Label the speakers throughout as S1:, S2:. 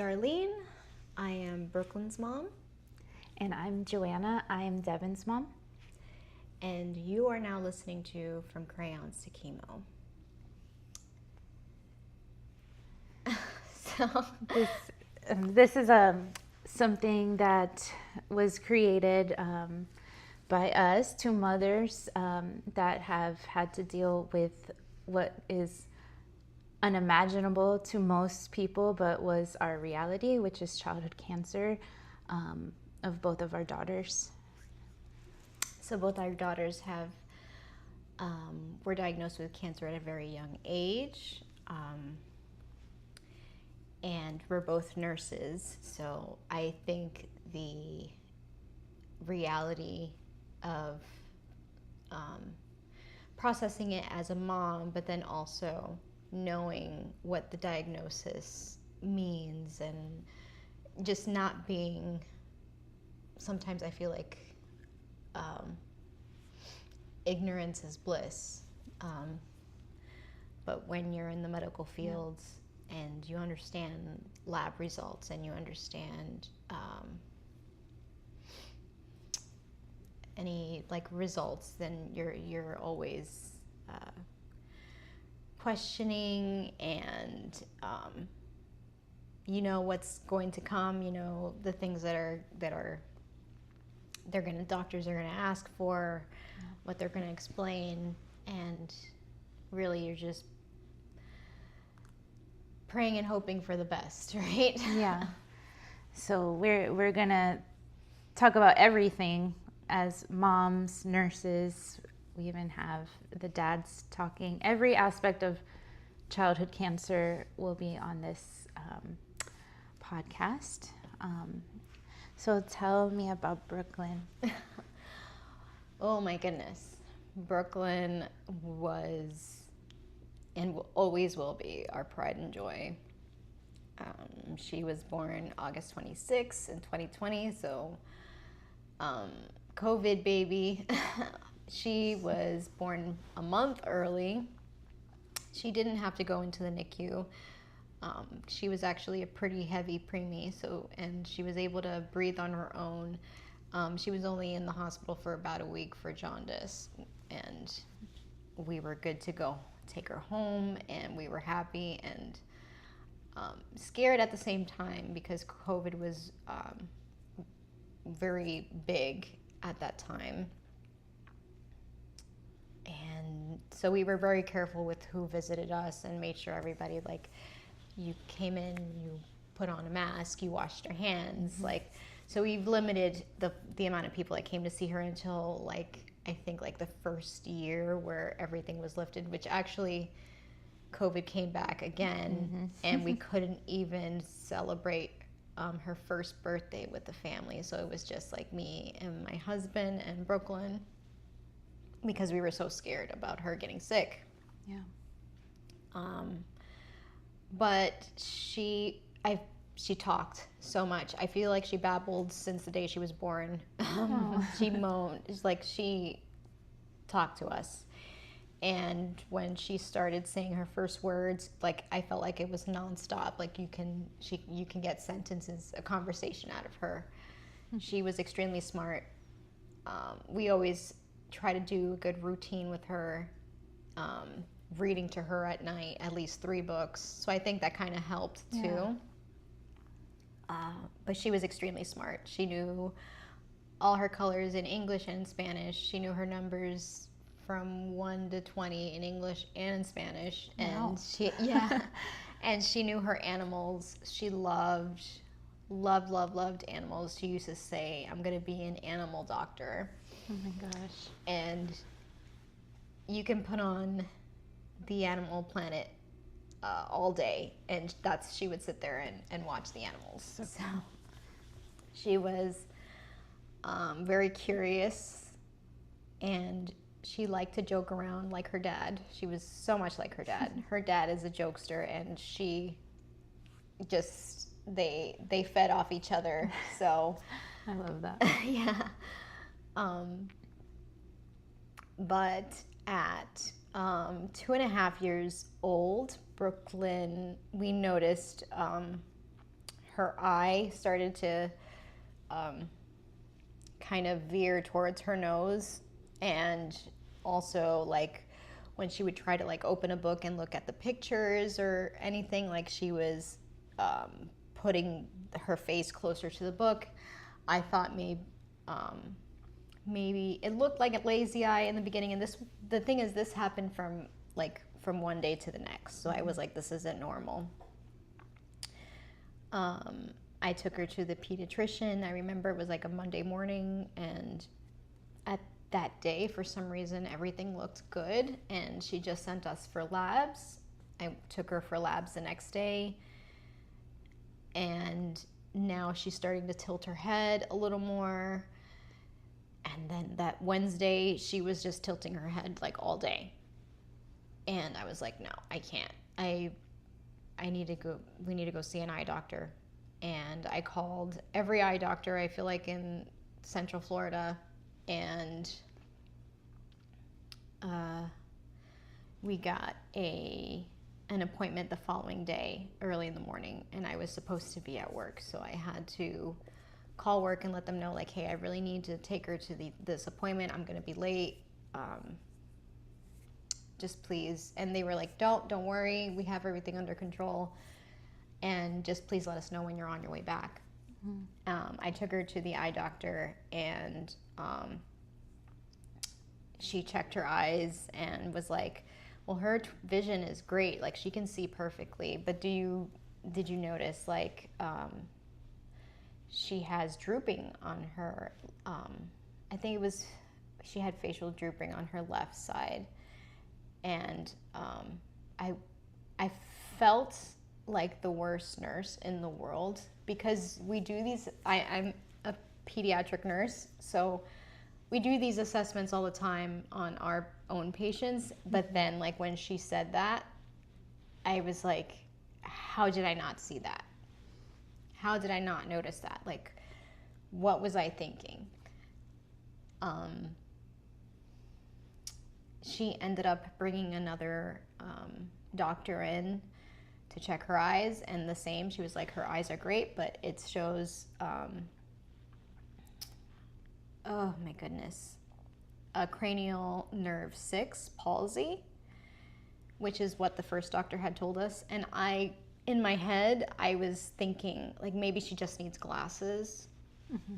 S1: Darline. I am Brooklyn's mom.
S2: And I'm Joanna. I am Devin's mom.
S1: And you are now listening to From Crayons to Chemo.
S2: This is something that was created by us, two mothers that have had to deal with what is unimaginable to most people, but was our reality, which is childhood cancer of both of our daughters.
S1: So both our daughters were diagnosed with cancer at a very young age. And we're both nurses, so I think the reality of processing it as a mom, but then also knowing what the diagnosis means and just not being, sometimes I feel like ignorance is bliss. But when you're in the medical fields, and you understand lab results and you understand any results, then you're always questioning, and you know what's going to come. You know the things doctors are gonna ask for, what they're gonna explain, and really you're just praying and hoping for the best, right?
S2: Yeah. So we're gonna talk about everything as moms, nurses. We even have the dads talking. Every aspect of childhood cancer will be on this podcast. So tell me about Brooklyn.
S1: Oh my goodness. Brooklyn was and always will be our pride and joy. She was born August 26th in 2020, so COVID baby. She was born a month early. She didn't have to go into the NICU. She was actually a pretty heavy preemie, and she was able to breathe on her own. She was only in the hospital for about a week for jaundice, and we were good to go. Take her home, and we were happy and scared at the same time because COVID was very big at that time. And so we were very careful with who visited us and made sure everybody, you came in, you put on a mask, you washed your hands. Mm-hmm. So we've limited the amount of people that came to see her until I think the first year where everything was lifted, which actually COVID came back again. Mm-hmm. And we couldn't even celebrate her first birthday with the family. So it was just me and my husband and Brooklyn, because we were so scared about her getting sick.
S2: Yeah.
S1: But she talked so much. I feel like she babbled since the day she was born. She moaned. It's she talked to us. And when she started saying her first words, I felt like it was nonstop. You can get sentences, a conversation out of her. Mm-hmm. She was extremely smart. We always try to do a good routine with her, reading to her at night, at least 3 books. So I think that kind of helped too. Yeah. But she was extremely smart. She knew all her colors in English and in Spanish. She knew her numbers from 1 to 20 in English and in Spanish.
S2: Wow.
S1: And and she knew her animals. She loved animals. She used to say, "I'm going to be an animal doctor."
S2: Oh my gosh.
S1: And you can put on the Animal Planet all day, and she would sit there and watch the animals. So she was very curious, and she liked to joke around like her dad. She was so much like her dad. Her dad is a jokester, and she just they fed off each other. So
S2: I love that.
S1: Yeah. But at 2.5 years old, Brooklyn, we noticed her eye started to kind of veer towards her nose, and also like when she would try to like open a book and look at the pictures or anything, like she was putting her face closer to the book. I thought maybe it looked like a lazy eye in the beginning, and the thing is, this happened from one day to the next, so I was like, this isn't normal. I took her to the pediatrician. I remember it was like a Monday morning, and at that day, for some reason, everything looked good, and she just sent us for labs. I took her for labs the next day, and now she's starting to tilt her head a little more. And then that Wednesday, she was just tilting her head like all day. And I was like, no, I can't. I need to go, we need to go see an eye doctor. And I called every eye doctor, I feel like, in Central Florida. And we got an appointment the following day, early in the morning. And I was supposed to be at work, so I had to call work and let them know, like, hey, I really need to take her to this appointment. I'm going to be late. Just please. And they were like, don't worry. We have everything under control. And just please let us know when you're on your way back. I took her to the eye doctor, and she checked her eyes and was like, well, her vision is great. Like, she can see perfectly. But did you notice, like, she has drooping on her, I think it was, she had facial drooping on her left side. And I felt like the worst nurse in the world, because we do these, I'm a pediatric nurse, so we do these assessments all the time on our own patients. But then, like, when she said that, I was like, how did I not see that? How did I not notice that? Like, what was I thinking? She ended up bringing another doctor in to check her eyes, and the same. She was like, her eyes are great, but it shows, oh my goodness, a cranial nerve 6 palsy, which is what the first doctor had told us. And in my head, I was thinking, like, maybe she just needs glasses. Mm-hmm.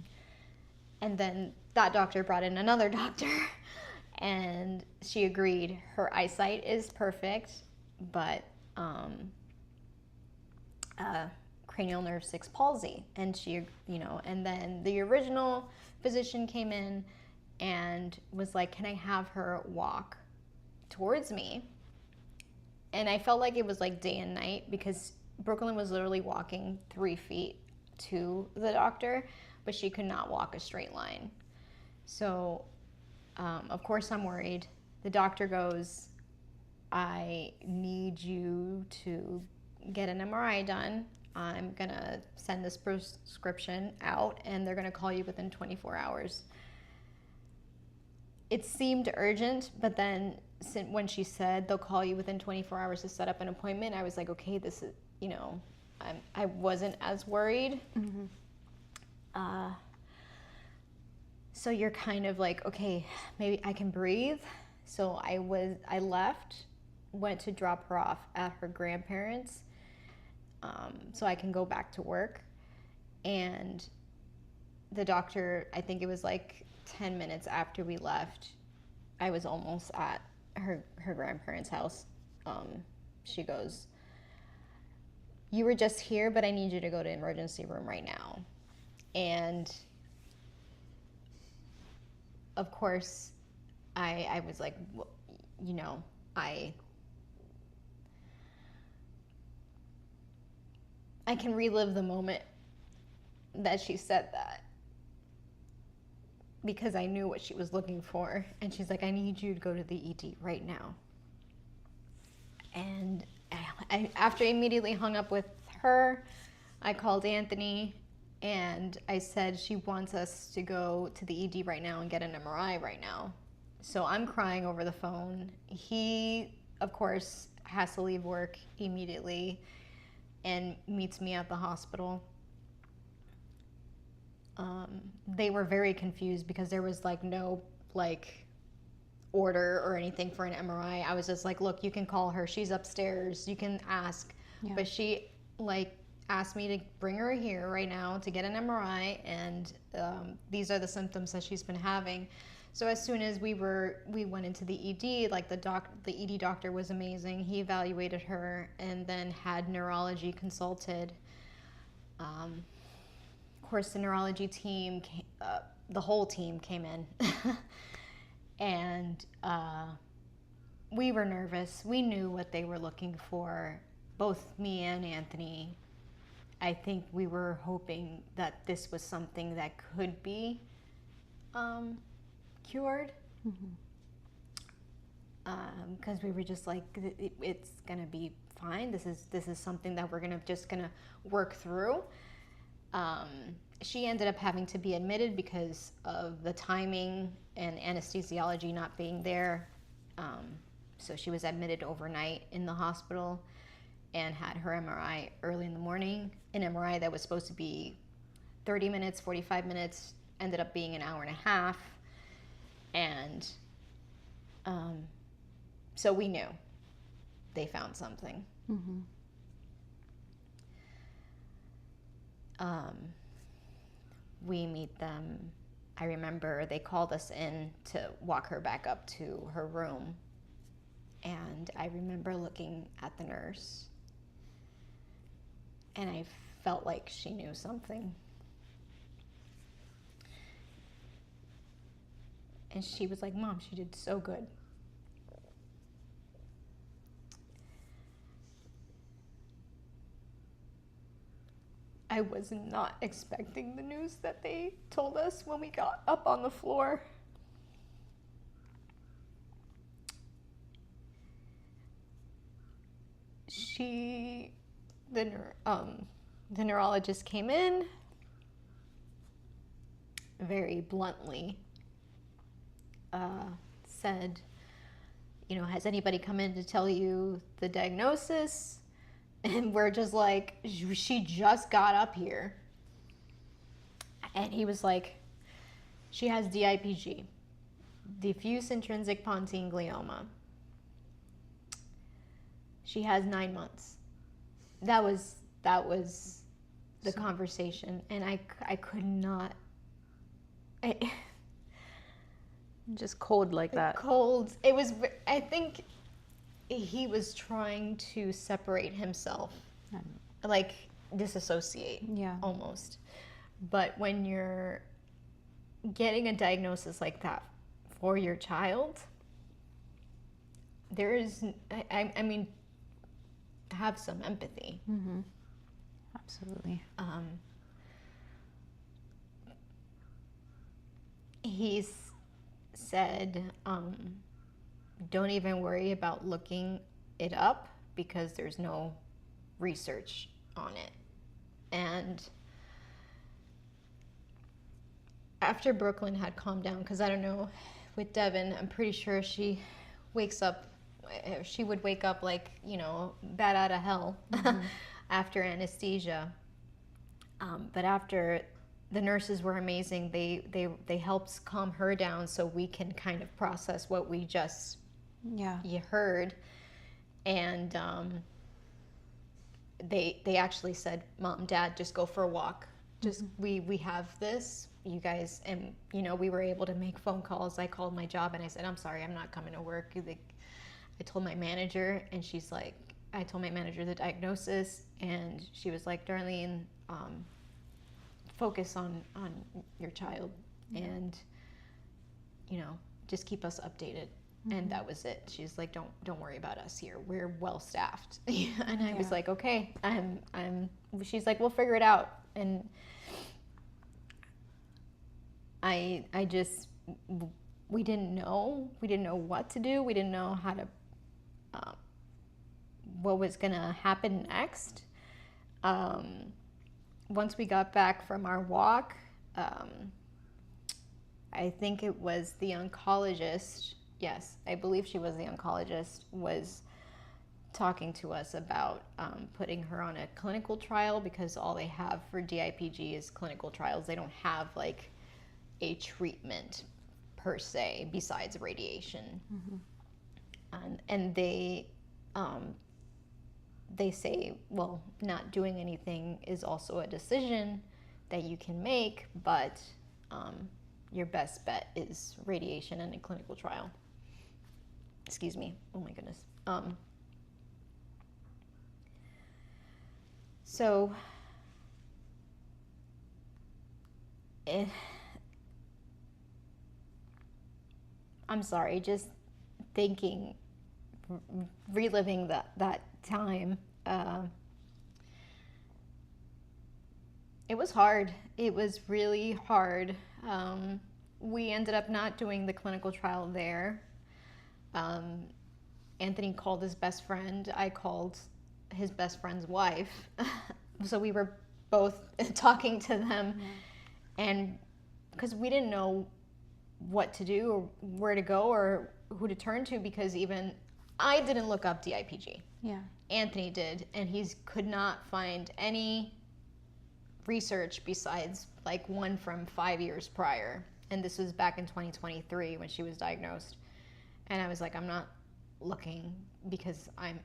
S1: And then that doctor brought in another doctor, and she agreed her eyesight is perfect, but cranial nerve 6 palsy. And she, and then the original physician came in and was like, can I have her walk towards me? And I felt like it was like day and night, because Brooklyn was literally walking 3 feet to the doctor, but she could not walk a straight line. So, of course, I'm worried. The doctor goes, I need you to get an MRI done. I'm going to send this prescription out, and they're going to call you within 24 hours. It seemed urgent, but then when she said they'll call you within 24 hours to set up an appointment, I was like, okay, this is, I wasn't as worried. Mm-hmm. So you're kind of like, okay, maybe I can breathe. So I left, went to drop her off at her grandparents', so I can go back to work. And the doctor, I think it was like 10 minutes after we left, I was almost at her grandparents' house. She goes, you were just here, but I need you to go to the emergency room right now. And of course, I was like, well, I can relive the moment that she said that, because I knew what she was looking for. And she's like, I need you to go to the ED right now. And after I immediately hung up with her, I called Anthony, and I said she wants us to go to the ED right now and get an MRI right now. So I'm crying over the phone. He, of course, has to leave work immediately and meets me at the hospital. they were very confused because there was like no like order or anything for an MRI. I was just like, look, you can call her. She's upstairs. You can ask.
S2: Yeah.
S1: But she like asked me to bring her here right now to get an MRI, and these are the symptoms that she's been having. So as soon as we went into the ED, like the ED doctor was amazing. He evaluated her and then had neurology consulted. Of course, the neurology team, the whole team came in. And we were nervous. We knew what they were looking for, both me and Anthony. I think we were hoping that this was something that could be cured. Because we were just like, it's gonna be fine. This is something that we're gonna work through. She ended up having to be admitted because of the timing and anesthesiology not being there. So she was admitted overnight in the hospital and had her MRI early in the morning. An MRI that was supposed to be 30 minutes, 45 minutes, ended up being an hour and a half. And so we knew they found something. We meet them. I remember they called us in to walk her back up to her room. And I remember looking at the nurse. And I felt like she knew something. And she was like, Mom, she did so good. I was not expecting the news that they told us when we got up on the floor. The neurologist came in very bluntly, said, has anybody come in to tell you the diagnosis? And we're just like, she just got up here. And he was like, she has DIPG, diffuse intrinsic pontine glioma. She has 9 months. That was the conversation. And I could not.
S2: Just cold like that.
S1: Cold. It was, I think he was trying to separate himself, like disassociate, almost. But when you're getting a diagnosis like that for your child, there is, I mean, have some empathy.
S2: Absolutely.
S1: He's said, don't even worry about looking it up because there's no research on it. And after Brooklyn had calmed down, because I don't know, with Devin, I'm pretty sure she would wake up like, bat out of hell after anesthesia. But after, the nurses were amazing. They helped calm her down so we can kind of process what we just you heard. And they actually said, Mom, Dad, just go for a walk. Just we have this, you guys. And we were able to make phone calls. I called my job and I said, I'm sorry, I'm not coming to work. I told my manager, and she's like, I told my manager the diagnosis, and she was like, Darlene, focus on your child, and just keep us updated. And that was it. She's like, don't worry about us here, we're well staffed. And I was like, okay, she's like, we'll figure it out. And I just, we didn't know what to do. We didn't know how to what was gonna happen next. Once we got back from our walk, I think it was the oncologist, yes, I believe she was the oncologist, was talking to us about putting her on a clinical trial, because all they have for DIPG is clinical trials. They don't have like a treatment per se besides radiation. And they say, well, not doing anything is also a decision that you can make, but your best bet is radiation and a clinical trial. Excuse me. Oh my goodness. So I'm sorry, just thinking, reliving that time. It was hard. It was really hard. We ended up not doing the clinical trial there. Anthony called his best friend. I called his best friend's wife. So we were both talking to them. And because we didn't know what to do or where to go or who to turn to, because even I didn't look up DIPG.
S2: Yeah.
S1: Anthony did, and he could not find any research besides like one from 5 years prior. And this was back in 2023 when she was diagnosed. And I was like, I'm not looking, because I'm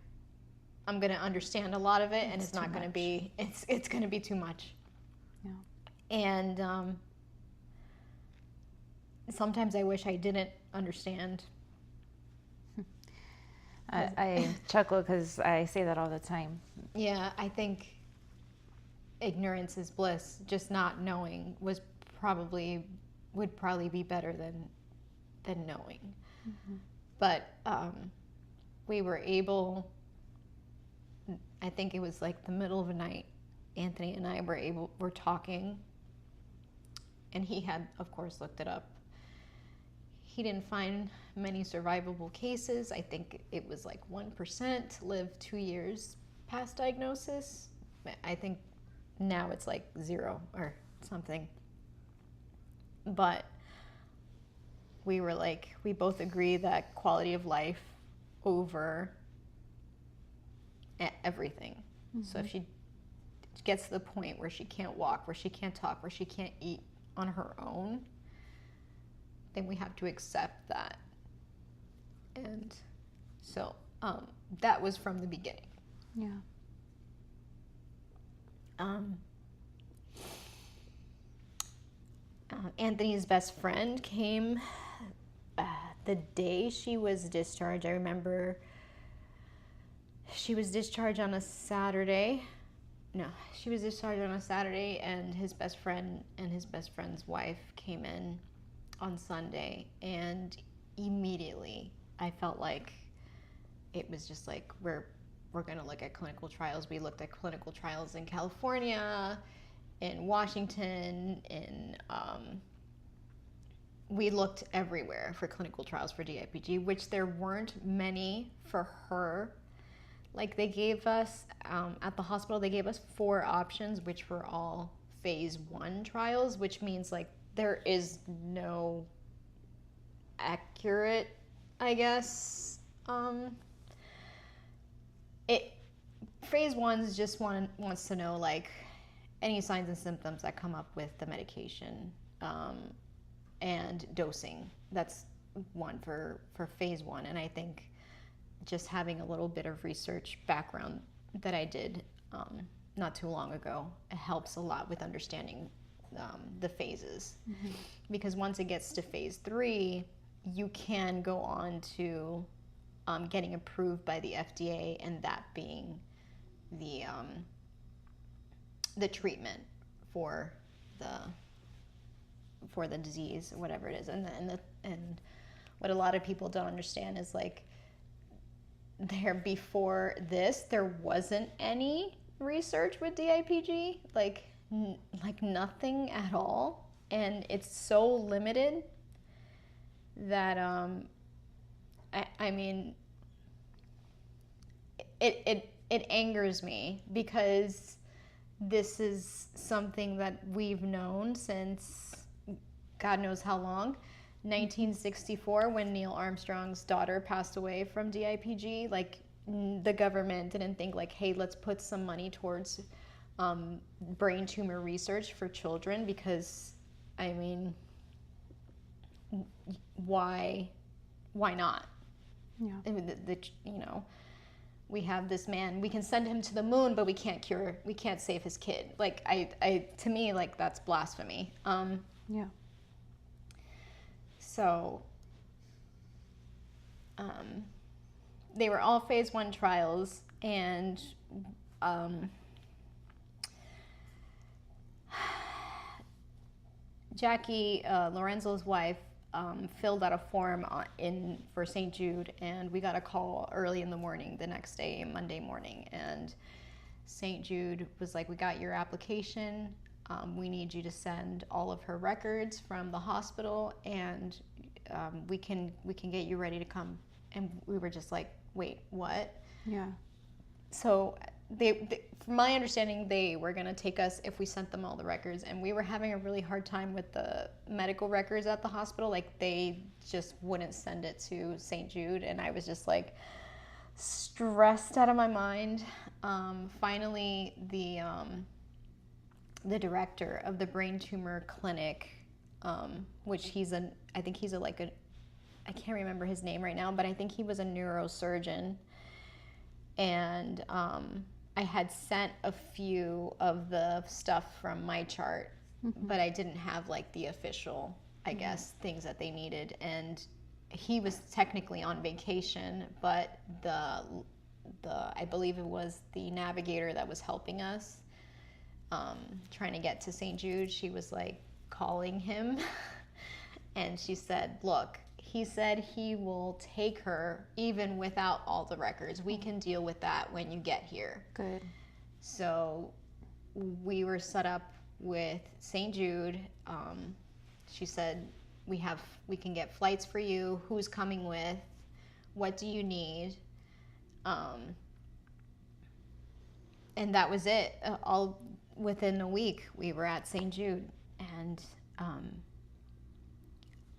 S1: going to understand a lot of it, and it's not going to be, it's going to be too much.
S2: Yeah.
S1: And sometimes I wish I didn't understand.
S2: I chuckle because I say that all the time.
S1: Yeah, I think ignorance is bliss. Just not knowing would probably be better than knowing. But we were able, I think it was like the middle of the night, Anthony and I were talking, and he had, of course, looked it up. He didn't find many survivable cases. I think it was like 1% live 2 years past diagnosis. I think now it's like 0 or something. But we were like, we both agree that quality of life over everything. So if she gets to the point where she can't walk, where she can't talk, where she can't eat on her own, then we have to accept that. And so that was from the beginning.
S2: Yeah.
S1: Anthony's best friend came the day she was discharged. I remember she was discharged on a Saturday. No, she was discharged on a Saturday, and his best friend and his best friend's wife came in on Sunday, and immediately I felt like it was just like, we're going to look at clinical trials. We looked at clinical trials in California, in Washington, we looked everywhere for clinical trials for DIPG, which there weren't many for her. Like they gave us, at the hospital, they gave us 4 options, which were all phase 1 trials, which means like there is no accurate, I guess. Phase 1's just wants to know like any signs and symptoms that come up with the medication, and dosing. That's one for phase 1. And I think just having a little bit of research background that I did not too long ago, it helps a lot with understanding the phases. Because once it gets to phase 3, you can go on to getting approved by the FDA, and that being the treatment for the disease, whatever it is. And what a lot of people don't understand is like, before this, there wasn't any research with DIPG, like nothing at all, and it's so limited that I mean, it angers me, because this is something that we've known since God knows how long. 1964, when Neil Armstrong's daughter passed away from DIPG, like the government didn't think like, hey, let's put some money towards brain tumor research for children, because I mean, why not?
S2: Yeah.
S1: I mean, we have this man, we can send him to the moon, but we can't save his kid. Like, to me, like, that's blasphemy.
S2: Yeah.
S1: So, they were all phase 1 trials, and Jackie, Lorenzo's wife, filled out a form for St. Jude, and we got a call early in the morning the next day, Monday morning, and St. Jude was like, we got your application, we need you to send all of her records from the hospital, and we can get you ready to come. And we were just like, wait, what?
S2: Yeah.
S1: So from my understanding, they were going to take us if we sent them all the records, and we were having a really hard time with the medical records at the hospital. Like, they just wouldn't send it to St. Jude, and I was just like stressed out of my mind. Finally, the director of the brain tumor clinic, which I think he's I can't remember his name right now, but I think he was a neurosurgeon. And I had sent a few of the stuff from my chart, but I didn't have like the official, I guess, things that they needed. And he was technically on vacation, but I believe it was the navigator that was helping us, trying to get to St. Jude. She was like calling him, and she said, look, he said he will take her even without all the records. We can deal with that when you get here.
S2: Good.
S1: So we were set up with St. Jude. She said, we can get flights for you. Who's coming with? What do you need? And that was it. All within a week, we were at St. Jude. And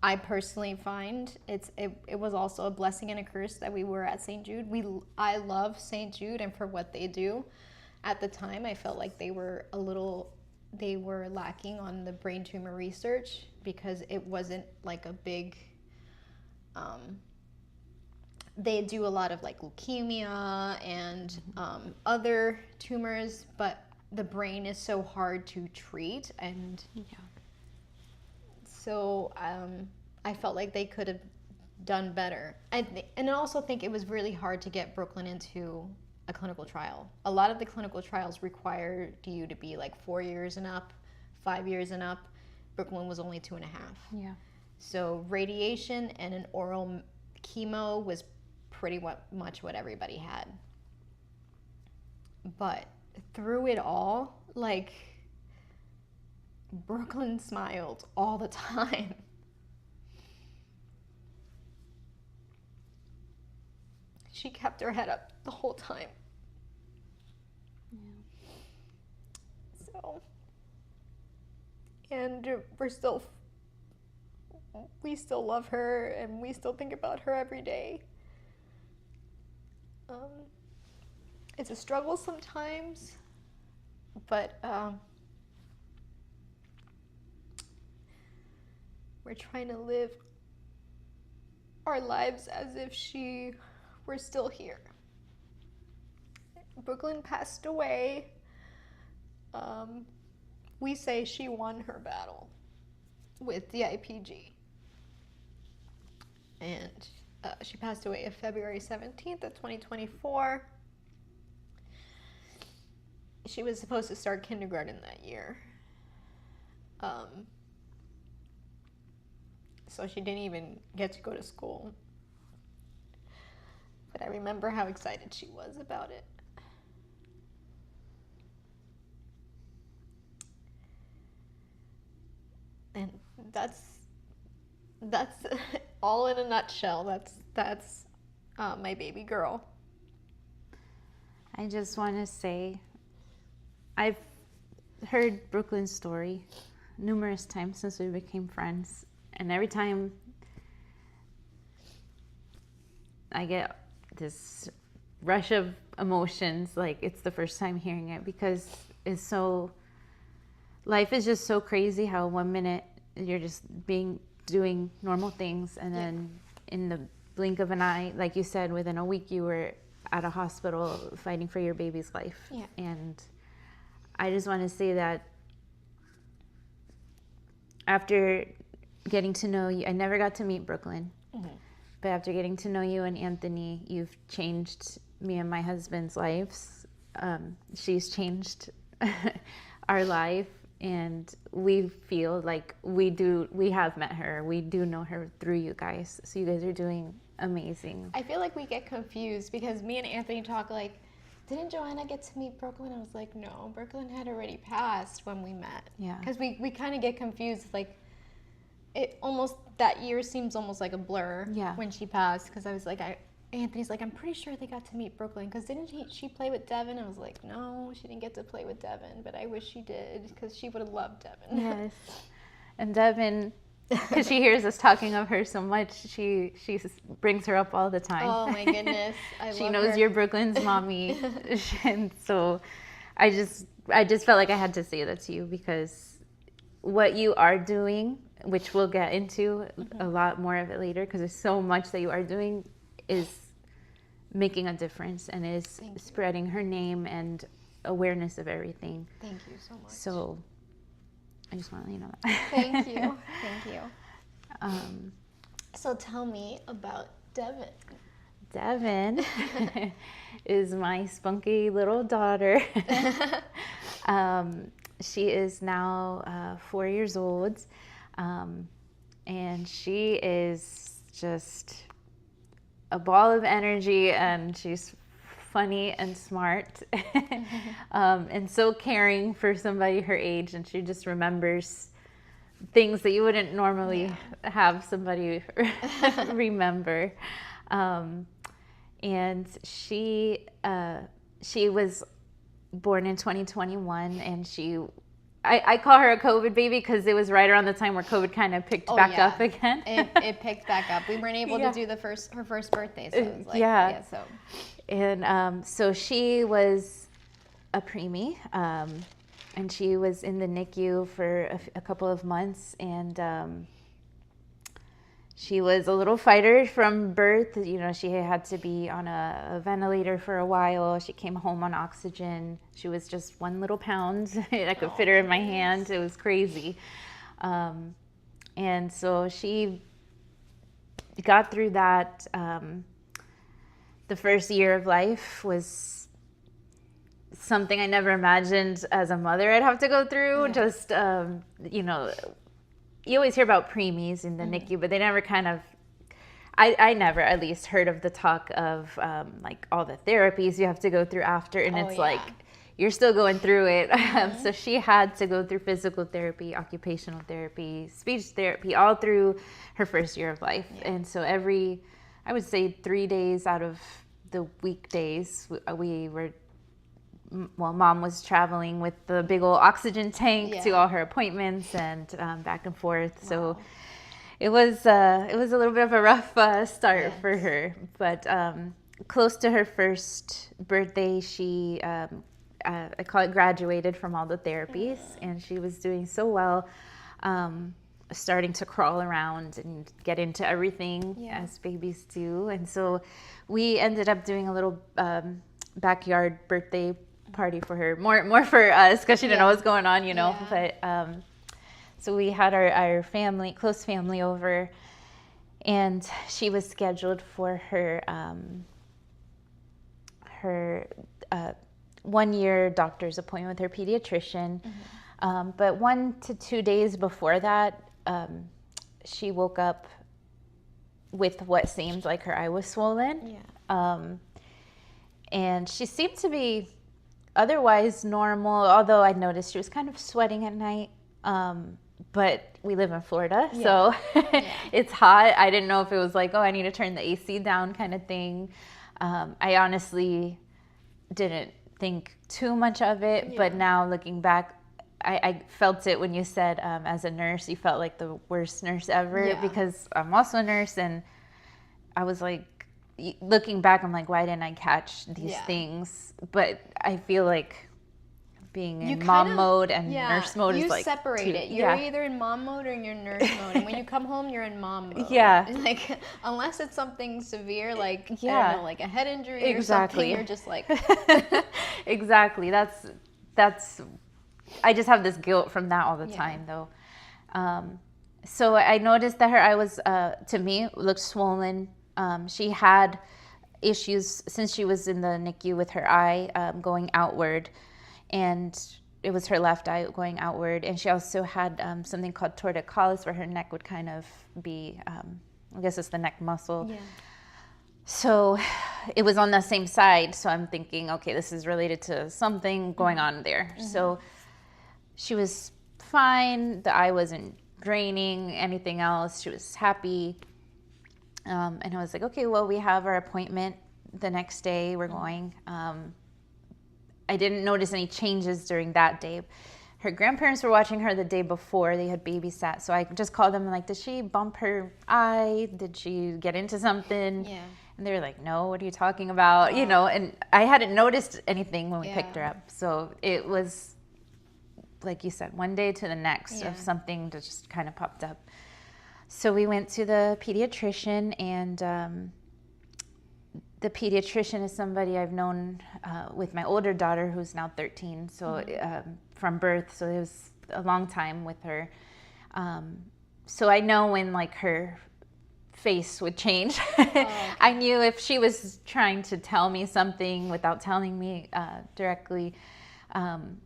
S1: I personally find it was also a blessing and a curse that we were at St. Jude. I love St. Jude, and for what they do. At the time, I felt like they were lacking on the brain tumor research, because it wasn't like a big, they do a lot of like leukemia and other tumors, but the brain is so hard to treat, and so I felt like they could have done better. And I also think it was really hard to get Brooklyn into a clinical trial. A lot of the clinical trials required you to be like 4 years and up, 5 years and up. Brooklyn was only 2.5.
S2: Yeah.
S1: So radiation and an oral chemo was pretty much what everybody had. But through it all, like, Brooklyn smiled all the time. She kept her head up the whole time.
S2: Yeah.
S1: So, and we still love her, and we still think about her every day. It's a struggle sometimes, but we're trying to live our lives as if she were still here. Brooklyn passed away. We say she won her battle with the IPG. And she passed away on February 17th of 2024. She was supposed to start kindergarten that year. So she didn't even get to go to school. But I remember how excited she was about it. And that's all in a nutshell. That's my baby girl.
S2: I just want to say, I've heard Brooklyn's story numerous times since we became friends, and every time I get this rush of emotions, like it's the first time hearing it, because life is just so crazy how 1 minute you're just doing normal things, and then in the blink of an eye, like you said, within a week you were at a hospital fighting for your baby's life.
S1: Yeah.
S2: And I just want to say that after getting to know you, I never got to meet Brooklyn, but after getting to know you and Anthony, you've changed me and my husband's lives. She's changed our life, and we feel like we have met her. We do know her through you guys. So you guys are doing amazing.
S1: I feel like we get confused because me and Anthony talk like, didn't Joanna get to meet Brooklyn? I was like, no, Brooklyn had already passed when we met.
S2: Yeah.
S1: Because we kind of get confused. Like, that year seems almost like a blur when she passed. Because I was like, Anthony's like, I'm pretty sure they got to meet Brooklyn. Because didn't she play with Devin? I was like, no, she didn't get to play with Devin. But I wish she did, because she would have loved Devin.
S2: Yes. And Devin, because she hears us talking of her so much, she brings her up all the time.
S1: Oh my goodness,
S2: she knows her. You're Brooklyn's mommy. And so I just felt like I had to say that to you, because what you are doing, which we'll get into a lot more of it later, because there's so much that you are doing, is making a difference and is spreading her name and awareness of everything.
S1: Thank you so much.
S2: So I just want to let you know that.
S1: Thank you. Thank you. So tell me about Devin.
S2: Devin is my spunky little daughter. She is now 4 years old, and she is just a ball of energy, and she's funny and smart, and so caring for somebody her age, and she just remembers things that you wouldn't normally have somebody remember. And she was born in 2021, and I call her a COVID baby because it was right around the time where COVID kind of picked back up again.
S1: It picked back up. We weren't able to do her first birthday, so it was like, so.
S2: And so she was a preemie, and she was in the NICU for a couple of months, and she was a little fighter from birth. You know, she had to be on a ventilator for a while. She came home on oxygen. She was just 1 little pound. I could fit her in my hand. It was crazy. And so she got through that. The first year of life was something I never imagined as a mother I'd have to go through. Just, you know, you always hear about preemies in the NICU, but they never kind of, I never at least heard of the talk of like all the therapies you have to go through after, and it's like, you're still going through it. So she had to go through physical therapy, occupational therapy, speech therapy, all through her first year of life. And so I would say 3 days out of the weekdays, we were, Mom was traveling with the big old oxygen tank to all her appointments and back and forth. Wow. So it was a little bit of a rough start for her. But close to her first birthday, she, I call it, graduated from all the therapies, and she was doing so well, starting to crawl around and get into everything as babies do. And so we ended up doing a little backyard birthday party for her, more for us, because she didn't know what's going on, you know. But so we had our family, close family, over, and she was scheduled for her 1 year doctor's appointment with her pediatrician. But 1 to 2 days before that, she woke up with what seemed like her eye was swollen. And she seemed to be otherwise normal, although I noticed she was kind of sweating at night. But we live in Florida, so it's hot. I didn't know if it was like, oh, I need to turn the AC down kind of thing. I honestly didn't think too much of it, but now looking back, I felt it when you said, as a nurse, you felt like the worst nurse ever, because I'm also a nurse, and I was like, looking back, I'm like, why didn't I catch these things? But I feel like being in mom mode and nurse mode is like...
S1: You separate it. You're either in mom mode or you're in nurse mode. And when you come home, you're in mom mode.
S2: Yeah.
S1: Like, unless it's something severe, like, I don't know, like a head injury or something, you're just like...
S2: Exactly. That's... I just have this guilt from that all the time, though. So I noticed that her eye was, to me, looked swollen. She had issues since she was in the NICU with her eye going outward, and it was her left eye going outward. And she also had something called torticollis, where her neck would kind of be, I guess it's the neck muscle. Yeah. So it was on the same side. So I'm thinking, okay, this is related to something going on there. Mm-hmm. So she was fine. The eye wasn't draining anything else. She was happy. And I was like, okay, well, we have our appointment the next day. We're going. I didn't notice any changes during that day. Her grandparents were watching her the day before. They had babysat. So I just called them and like, did she bump her eye? Did she get into something? Yeah. And they were like, no, what are you talking about? You know, and I hadn't noticed anything when we picked her up. So it was, like you said, one day to the next of something that just kind of popped up. So we went to the pediatrician, and the pediatrician is somebody I've known with my older daughter, who's now 13, so from birth. So it was a long time with her. So I know when like her face would change. I knew if she was trying to tell me something without telling me directly.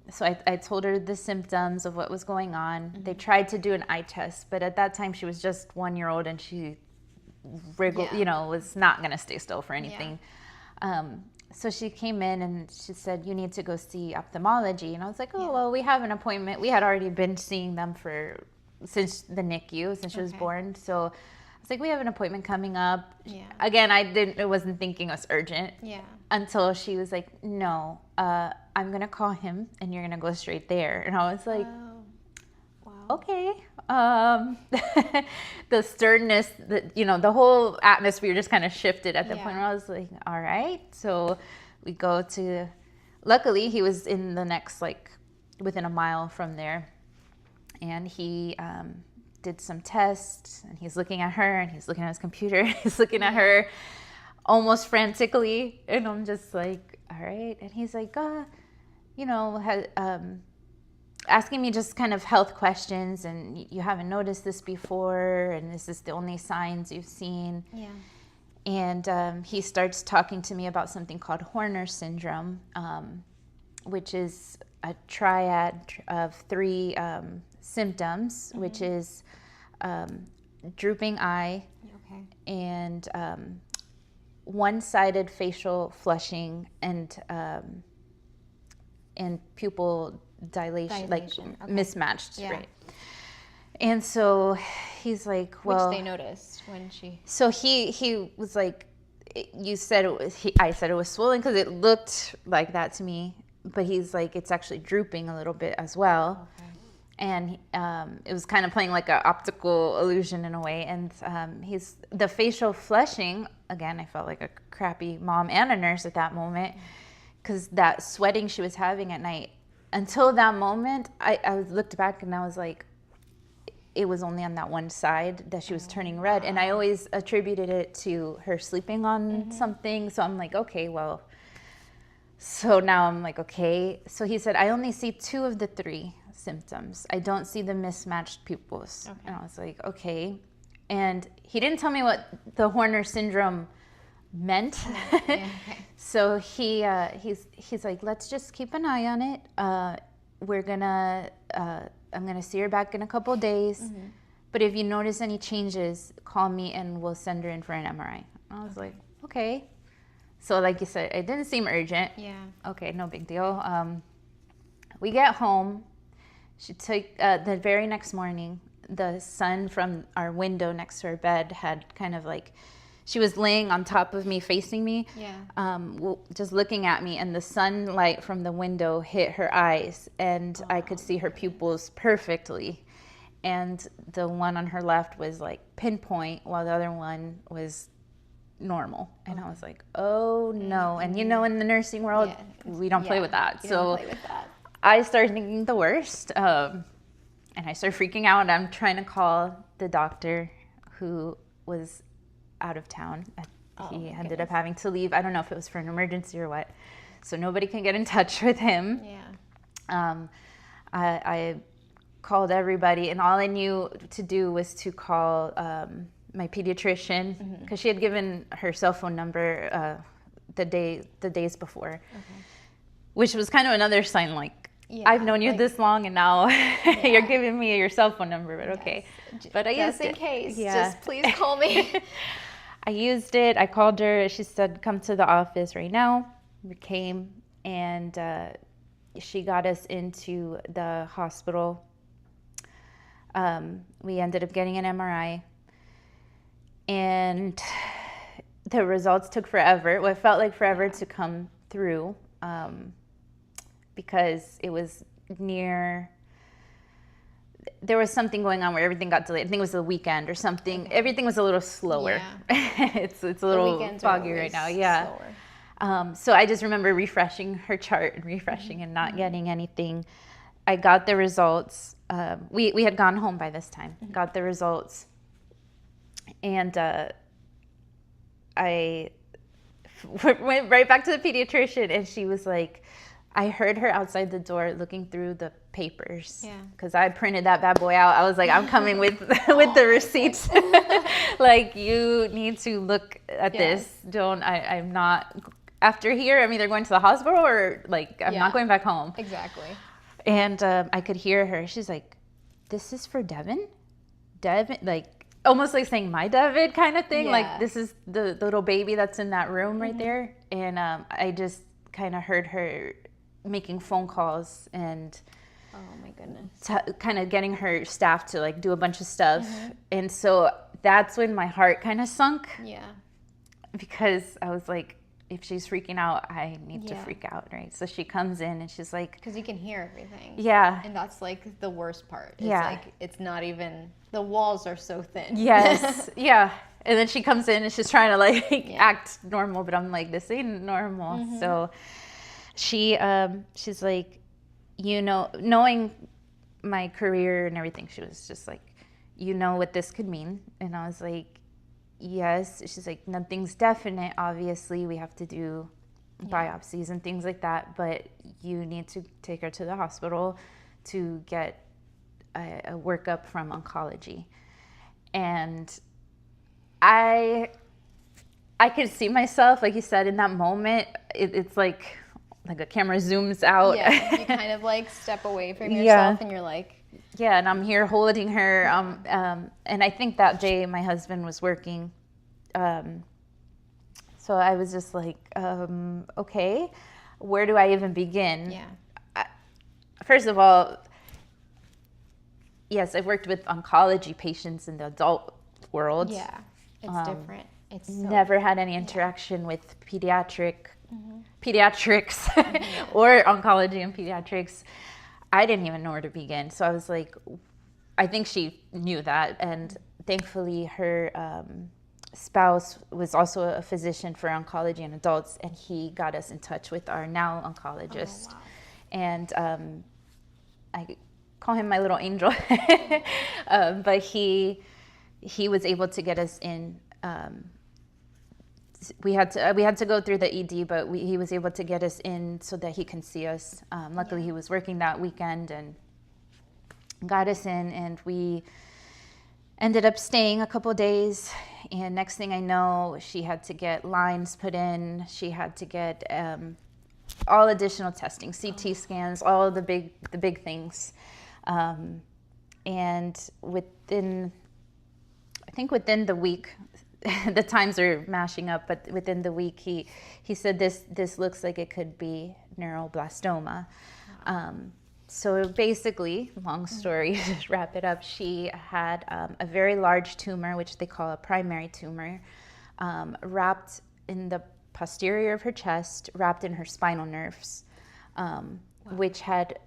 S2: So I told her the symptoms of what was going on. They tried to do an eye test, but at that time she was just 1 year old and she wriggled, you know, was not going to stay still for anything. So she came in and she said, you need to go see ophthalmology. And I was like, oh, well, we have an appointment. We had already been seeing them since the NICU, since she was born. So I was like, we have an appointment coming up. Again, I wasn't thinking it was urgent. Until she was like, no, I'm going to call him and you're going to go straight there. And I was like, okay. The sternness, the whole atmosphere just kind of shifted at the point where I was like, all right. So we go luckily he was in the next, like within a mile from there. And he did some tests and he's looking at her and he's looking at his computer. He's looking at her almost frantically. And I'm just like, all right. And he's like, asking me just kind of health questions, and you haven't noticed this before, and this is the only signs you've seen. And he starts talking to me about something called Horner syndrome, which is a triad of 3 symptoms, which is drooping eye and one-sided facial flushing and pupil dilation. Like mismatched, right? And so he's like, well,
S1: which they noticed when she.
S2: So he was like, you said it was. I said it was swollen because it looked like that to me, but he's like, it's actually drooping a little bit as well. And it was kind of playing like an optical illusion in a way. And the facial flushing, again, I felt like a crappy mom and a nurse at that moment, because that sweating she was having at night. Until that moment, I looked back and I was like, it was only on that one side that she was turning red. And I always attributed it to her sleeping on something. So I'm like, okay, well. So now I'm like, okay. So he said, I only see 2 of the 3 symptoms. I don't see the mismatched pupils. And I was like, okay. And he didn't tell me what the Horner syndrome meant. So he's like, let's just keep an eye on it. I'm gonna see her back in a couple of days. But if you notice any changes, call me and we'll send her in for an MRI. I was like, okay. So like you said, it didn't seem urgent. Okay, no big deal. We get home. She took the very next morning, the sun from our window next to her bed had kind of like, she was laying on top of me, facing me, just looking at me, and the sunlight from the window hit her eyes, and I could see her pupils perfectly. And the one on her left was like pinpoint, while the other one was normal. And I was like, oh no. And in the nursing world, we don't play with that. So I started thinking the worst. And I started freaking out. And I'm trying to call the doctor who was out of town. He ended up having to leave. I don't know if it was for an emergency or what. So nobody can get in touch with him.
S1: Yeah.
S2: I called everybody, and all I knew to do was to call my pediatrician, because she had given her cell phone number the days before, which was kind of another sign, like, I've known you this long, and now you're giving me your cell phone number, but okay. But I used it.
S1: Just in case, just please call me.
S2: I used it. I called her. She said, come to the office right now. We came, and she got us into the hospital. We ended up getting an MRI, and the results took forever. What felt like forever to come through, because it was there was something going on where everything got delayed. I think it was the weekend or something. Everything was a little slower. Yeah. it's a little foggy right now. Yeah. So I just remember refreshing her chart and refreshing and not getting anything. I got the results. We had gone home by this time. Got the results, and I went right back to the pediatrician, and she was like, I heard her outside the door looking through the papers, because I printed that bad boy out. I was like, I'm coming with the receipts. Like, you need to look at this. I'm not, after here, I'm either going to the hospital or like, I'm not going back home.
S1: Exactly.
S2: And I could hear her. She's like, this is for Devin? Devin, like, almost like saying my David kind of thing. Like, this is the little baby that's in that room right there. And I just kind of heard her making phone calls and
S1: oh my goodness,
S2: kind of getting her staff to like do a bunch of stuff. And so that's when my heart kind of sunk, because I was like, if she's freaking out, I need to freak out, right? So she comes in and she's like,
S1: because you can hear everything,
S2: and
S1: that's like the worst part. It's like, it's not even, the walls are so thin.
S2: And then she comes in and she's trying to like act normal, but I'm like, this ain't normal. So she's like, knowing my career and everything, she was just like, what this could mean. And I was like, yes. She's like, nothing's definite. Obviously, we have to do biopsies and things like that, but you need to take her to the hospital to get a workup from oncology. And I could see myself, like you said, in that moment. It's like a camera zooms out.
S1: You kind of like step away from yourself, and you're like,
S2: and I'm here holding her. And I think that day my husband was working. So I was just like, okay, where do I even begin? First of all, yes, I've worked with oncology patients in the adult world.
S1: It's different. It's so
S2: never had any interaction with pediatrics or oncology and pediatrics. I didn't even know where to begin. So I was like, I think she knew that. And thankfully her spouse was also a physician for oncology and adults, and he got us in touch with our now oncologist. And I call him my little angel. But he was able to get us in. We had to go through the ED, but he was able to get us in so that he can see us. Luckily, he was working that weekend and got us in, and we ended up staying a couple days. And next thing I know, she had to get lines put in. She had to get all additional testing, CT scans, all the big things. And within the week, the times are mashing up, but within the week, he said this looks like it could be neuroblastoma. So basically, long story, just wrap it up, she had a very large tumor, which they call a primary tumor, wrapped in the posterior of her chest, wrapped in her spinal nerves, which had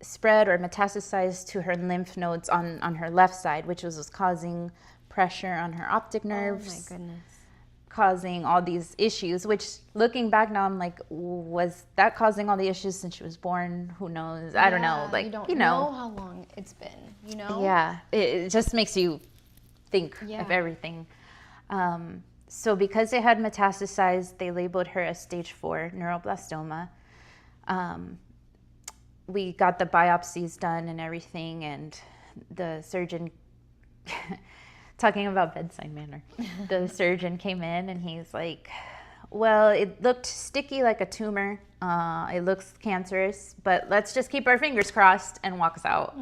S2: spread or metastasized to her lymph nodes on her left side, which was causing pressure on her optic nerves.
S1: Oh my goodness.
S2: causing all these issues, which looking back now, I'm like, was that causing all the issues since she was born? Who knows? I don't know. Like,
S1: you don't know how long it's been, you know?
S2: Yeah, it just makes you think of everything. So because it had metastasized, they labeled her as stage 4 neuroblastoma. We got the biopsies done and everything, and the surgeon, talking about bedside manner, the surgeon came in and he's like, well, it looked sticky like a tumor. It looks cancerous, but let's just keep our fingers crossed, and walk us out.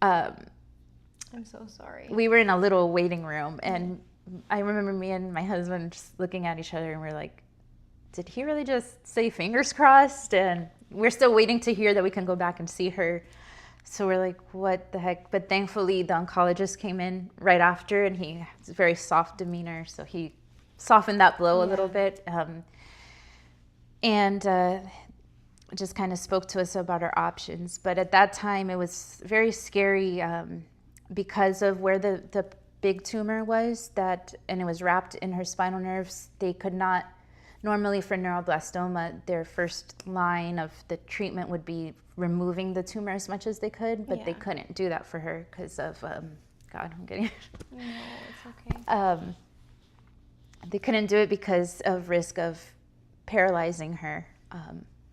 S1: I'm so sorry.
S2: We were in a little waiting room, and I remember me and my husband just looking at each other, and we're like, did he really just say fingers crossed? And we're still waiting to hear that we can go back and see her. So we're like, what the heck? But thankfully, the oncologist came in right after, and he has a very soft demeanor, so he softened that blow a little bit. And just kind of spoke to us about our options. But at that time, it was very scary because of where the big tumor was, and it was wrapped in her spinal nerves. They could not, normally for neuroblastoma, their first line of the treatment would be removing the tumor as much as they could, but they couldn't do that for her because of, God, I'm getting it.
S1: No, it's okay.
S2: They couldn't do it because of risk of paralyzing her.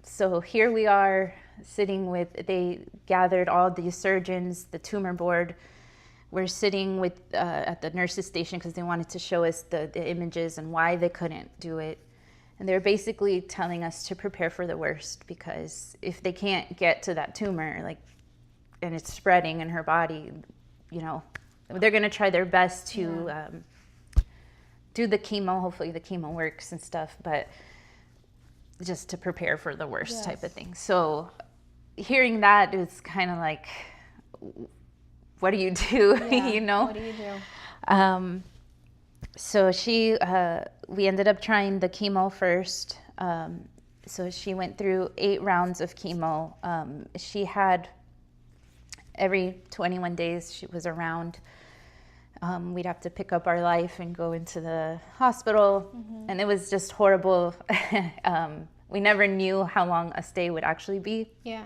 S2: So here we are sitting with, they gathered all the surgeons, the tumor board. We're sitting with at the nurse's station because they wanted to show us the images and why they couldn't do it. And they're basically telling us to prepare for the worst, because if they can't get to that tumor, like, and it's spreading in her body, you know, they're going to try their best to do the chemo. Hopefully the chemo works and stuff, but just to prepare for the worst type of thing. So hearing that, it's kind of like, what do you do? You know?
S1: What do you do?
S2: So we ended up trying the chemo first. So she went through 8 rounds of chemo. She had every 21 days she was around. We'd have to pick up our life and go into the hospital. And it was just horrible. We never knew how long a stay would actually be.
S1: Yeah.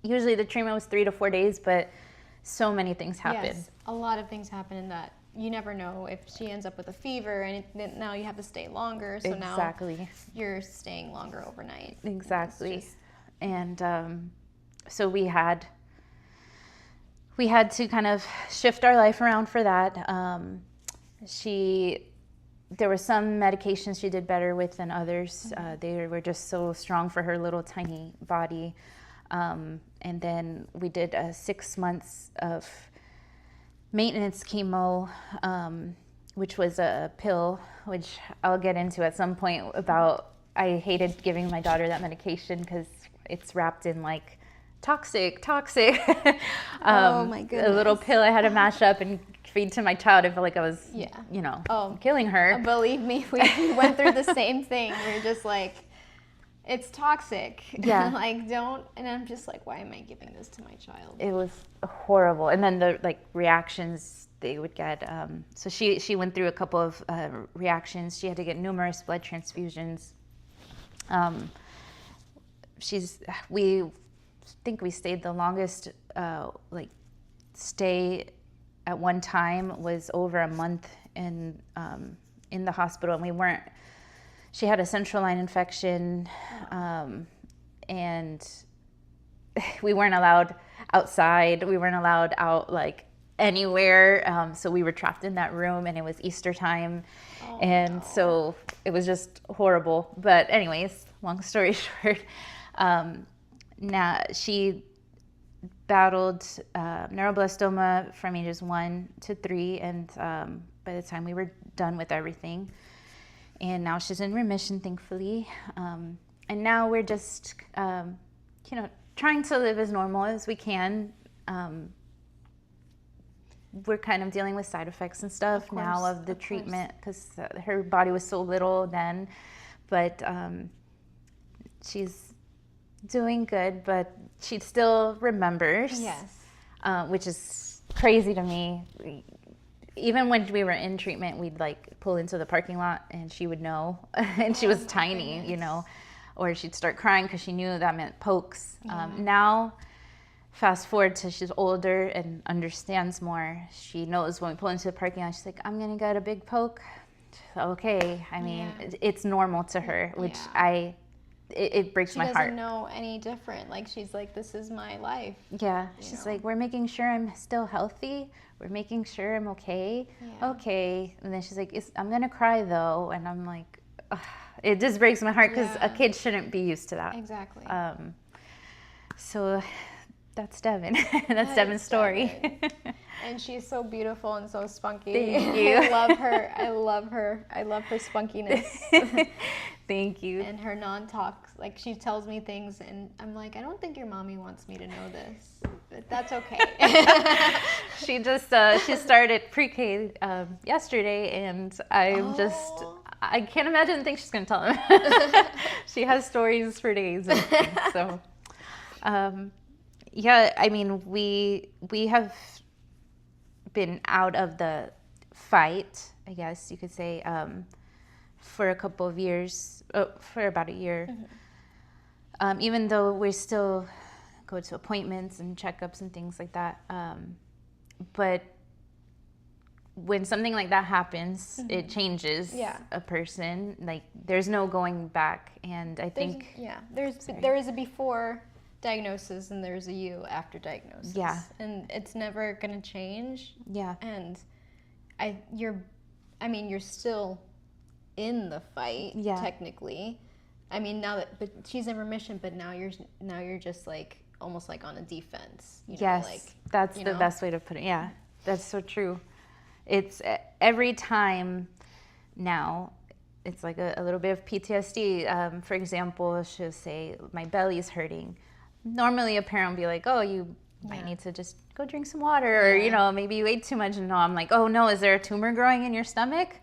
S2: Usually the treatment was 3 to 4 days, but so many things happen.
S1: Yes, a lot of things happen in that. You never know if she ends up with a fever, and now you have to stay longer. So now you're staying longer overnight.
S2: Exactly. And so we had to kind of shift our life around for that. There were some medications she did better with than others. They were just so strong for her little tiny body. And then we did 6 months of maintenance chemo, which was a pill, which I'll get into at some point about, I hated giving my daughter that medication because it's wrapped in like toxic.
S1: Oh my goodness.
S2: A little pill I had to mash up and feed to my child. I felt like I was, killing her.
S1: Believe me, we went through the same thing. We're just like, it's toxic.
S2: Yeah.
S1: And I'm just like, why am I giving this to my child?
S2: It was horrible. And then the reactions they would get. So she went through a couple of reactions. She had to get numerous blood transfusions. We think we stayed the longest, stay at one time was over a month in the hospital, and she had a central line infection, and we weren't allowed outside. We weren't allowed out anywhere. So we were trapped in that room, and it was Easter time. So it was just horrible. But anyways, long story short, now she battled neuroblastoma from ages 1 to 3, and by the time we were done with everything, and now she's in remission, thankfully. And now we're just, trying to live as normal as we can. We're kind of dealing with side effects and stuff now of the treatment, because her body was so little then. But she's doing good, but she still remembers.
S1: Yes.
S2: Which is crazy to me. even when we were in treatment, we'd like pull into the parking lot and she would know. And she was tiny,
S1: goodness.
S2: you know, or she'd start crying because she knew that meant pokes.
S1: Yeah.
S2: Now, fast forward to she's older and understands more. She knows when we pull into the parking lot, she's like, I'm going to get a big poke. Okay. I mean, it's normal to her, which it breaks my heart.
S1: She doesn't know any different. Like, she's like, this is my life.
S2: Yeah. She's like, we're making sure I'm still healthy. We're making sure I'm okay.
S1: Yeah.
S2: Okay. And then she's like, I'm going to cry though. And I'm like, ugh. It just breaks my heart because a kid shouldn't be used to that.
S1: Exactly.
S2: So that's Devin. That's Devin's story.
S1: Devin. And she's so beautiful and so spunky.
S2: Thank you.
S1: I love her. I love her. I love her spunkiness.
S2: Thank you.
S1: And her non-talk. Like, she tells me things and I'm like, I don't think your mommy wants me to know this. But that's okay.
S2: She just, she started pre-K yesterday and I can't imagine the things she's going to tell him. She has stories for days. And things, so, yeah, I mean, we have been out of the fight, I guess you could say, for a couple of years, for about a year. Mm-hmm. Even though we still go to appointments and checkups and things like that. But when something like that happens, it changes a person. Like, there's no going back. And I think...
S1: there is a before diagnosis and there's a you after diagnosis. Yeah. And it's never going to change. Yeah. And you're still in the fight, technically. I mean, but she's in remission, but now you're just like, almost like on a defense. You know, like,
S2: that's the best way to put it. Yeah, that's so true. It's every time now, it's like a little bit of PTSD. For example, she'll say, my belly's hurting. Normally a parent will be like, oh, you might need to just go drink some water, or, you know, maybe you ate too much. And no, I'm like, oh no, is there a tumor growing in your stomach?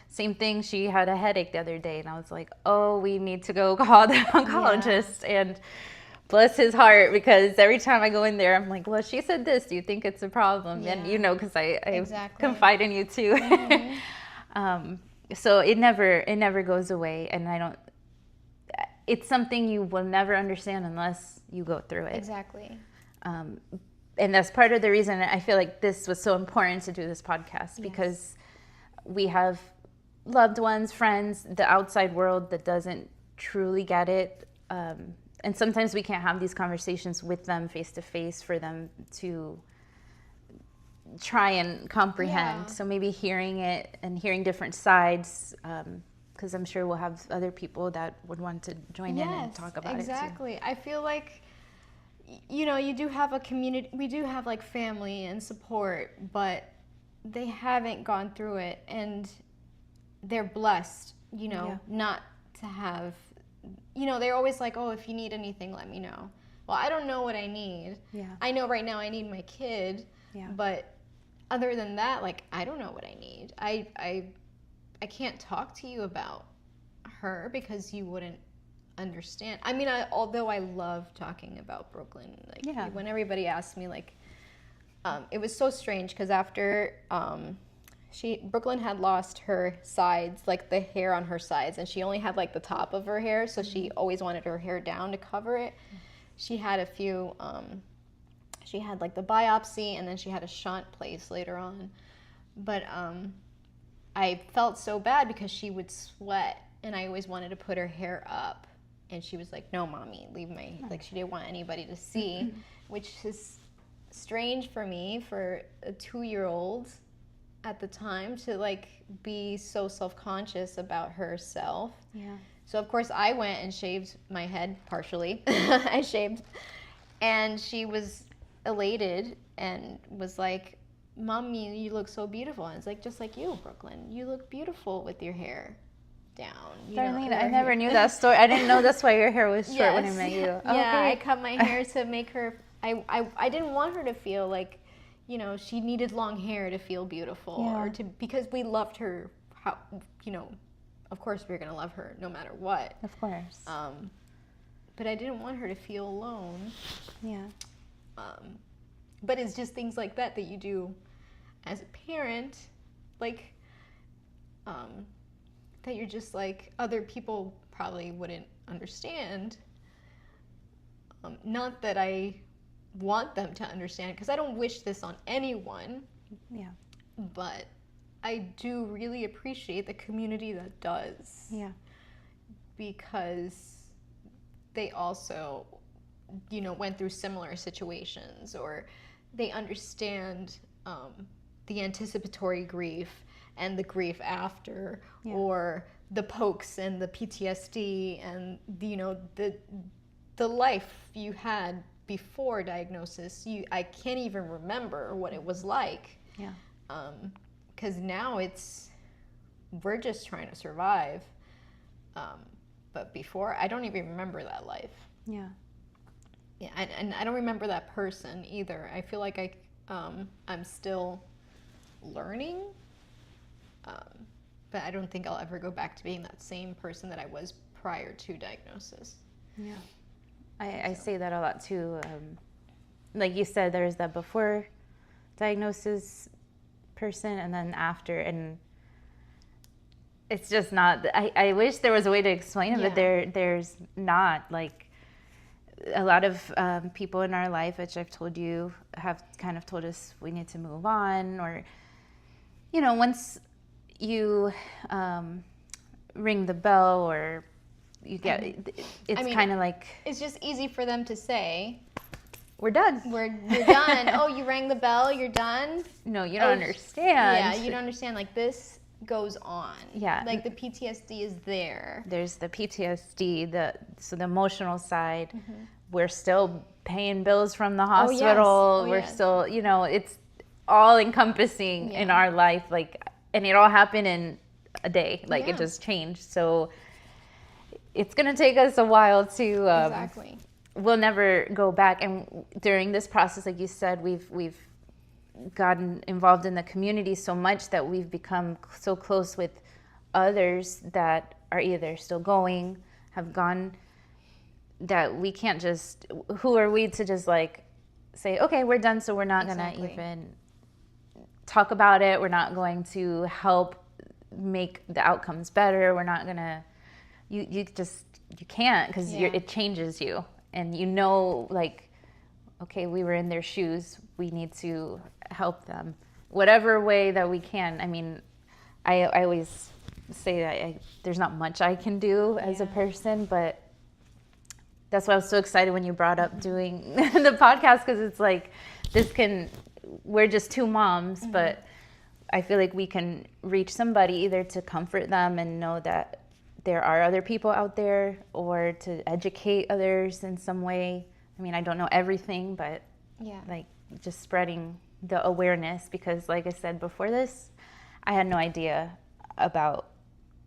S2: Same thing, she had a headache the other day and I was like, oh, we need to go call the oncologist. And bless his heart, because every time I go in there, I'm like, well, she said this. Do you think it's a problem? Yeah. And you know, because I confide in you too. Mm-hmm. So it never goes away. And it's something you will never understand unless you go through it.
S1: Exactly.
S2: And that's part of the reason I feel like this was so important to do this podcast, because we have loved ones, friends, the outside world that doesn't truly get it. And sometimes we can't have these conversations with them face to face for them to try and comprehend. Yeah. So maybe hearing it and hearing different sides, because I'm sure we'll have other people that would want to join in and talk about it too.
S1: Exactly. I feel like, you know, you do have a community, we do have like family and support, but they haven't gone through it, and they're blessed, you know, not to have... You know, they're always like, oh, if you need anything, let me know. Well, I don't know what I need. Yeah. I know right now I need my kid. Yeah. But other than that, like, I don't know what I need. I can't talk to you about her because you wouldn't understand. I mean, although I love talking about Brooklyn, like, when everybody asks me, like, it was so strange because after... Brooklyn had lost her sides, like the hair on her sides, and she only had like the top of her hair, so she always wanted her hair down to cover it. She had a few, she had like the biopsy, and then she had a shunt placed later on. But I felt so bad because she would sweat, and I always wanted to put her hair up. And she was like, no, mommy, leave my, like, she didn't want anybody to see, which is strange for me, for a 2-year-old at the time, to like be so self-conscious about herself. Yeah. So of course I went and shaved my head partially. I shaved, and she was elated and was like, Mommy, you look so beautiful. And it's like, just like you, Brooklyn, you look beautiful with your hair down.
S2: Darlene, I never knew that story. I didn't know that's why your hair was short when I met you.
S1: Yeah, okay. I cut my hair to make her, I didn't want her to feel like, you know, she needed long hair to feel beautiful, or because we loved her. How, you know, of course we're gonna love her no matter what.
S2: Of course.
S1: But I didn't want her to feel alone.
S2: Yeah.
S1: But it's just things like that you do as a parent like, that you're just like, other people probably wouldn't understand. Not that I want them to understand, because I don't wish this on anyone.
S2: Yeah.
S1: But I do really appreciate the community that does.
S2: Yeah.
S1: Because they also, went through similar situations, or they understand the anticipatory grief and the grief after, or the pokes and the PTSD and the life you had before diagnosis. I can't even remember what it was like.
S2: Yeah.
S1: Because now we're just trying to survive. But before, I don't even remember that life.
S2: Yeah.
S1: Yeah, and I don't remember that person either. I feel like I'm still learning. But I don't think I'll ever go back to being that same person that I was prior to diagnosis.
S2: Yeah. I say that a lot too. Like you said, there's that before diagnosis person and then after, and it's just not, I wish there was a way to explain it, but there's not. Like, a lot of people in our life, which I've told you, have kind of told us we need to move on, or, once you ring the bell, or you get, it's kind of like,
S1: it's just easy for them to say,
S2: we're done.
S1: You're done. Oh, you rang the bell, you're done?
S2: No, you don't understand.
S1: Yeah, you don't understand. Like, this goes on.
S2: Yeah.
S1: Like, the PTSD is there.
S2: There's the PTSD, so the emotional side. Mm-hmm. We're still paying bills from the hospital. We're still, it's all encompassing in our life. Like, and it all happened in a day. Like, it just changed. So it's going to take us a while to...
S1: exactly.
S2: We'll never go back. And during this process, like you said, we've gotten involved in the community so much that we've become so close with others that are either still going, have gone, that we can't just, who are we to just like say, okay, we're done, so we're not going to even talk about it. We're not going to help make the outcomes better. We're not going to, you can't, because it changes you. And like, okay, we were in their shoes. We need to help them, whatever way that we can. I mean, I always say that there's not much I can do as a person, but that's why I was so excited when you brought up doing the podcast, because it's like, we're just two moms, but I feel like we can reach somebody either to comfort them and know that there are other people out there, or to educate others in some way. I mean, I don't know everything, but like, just spreading the awareness, because like I said before this, I had no idea about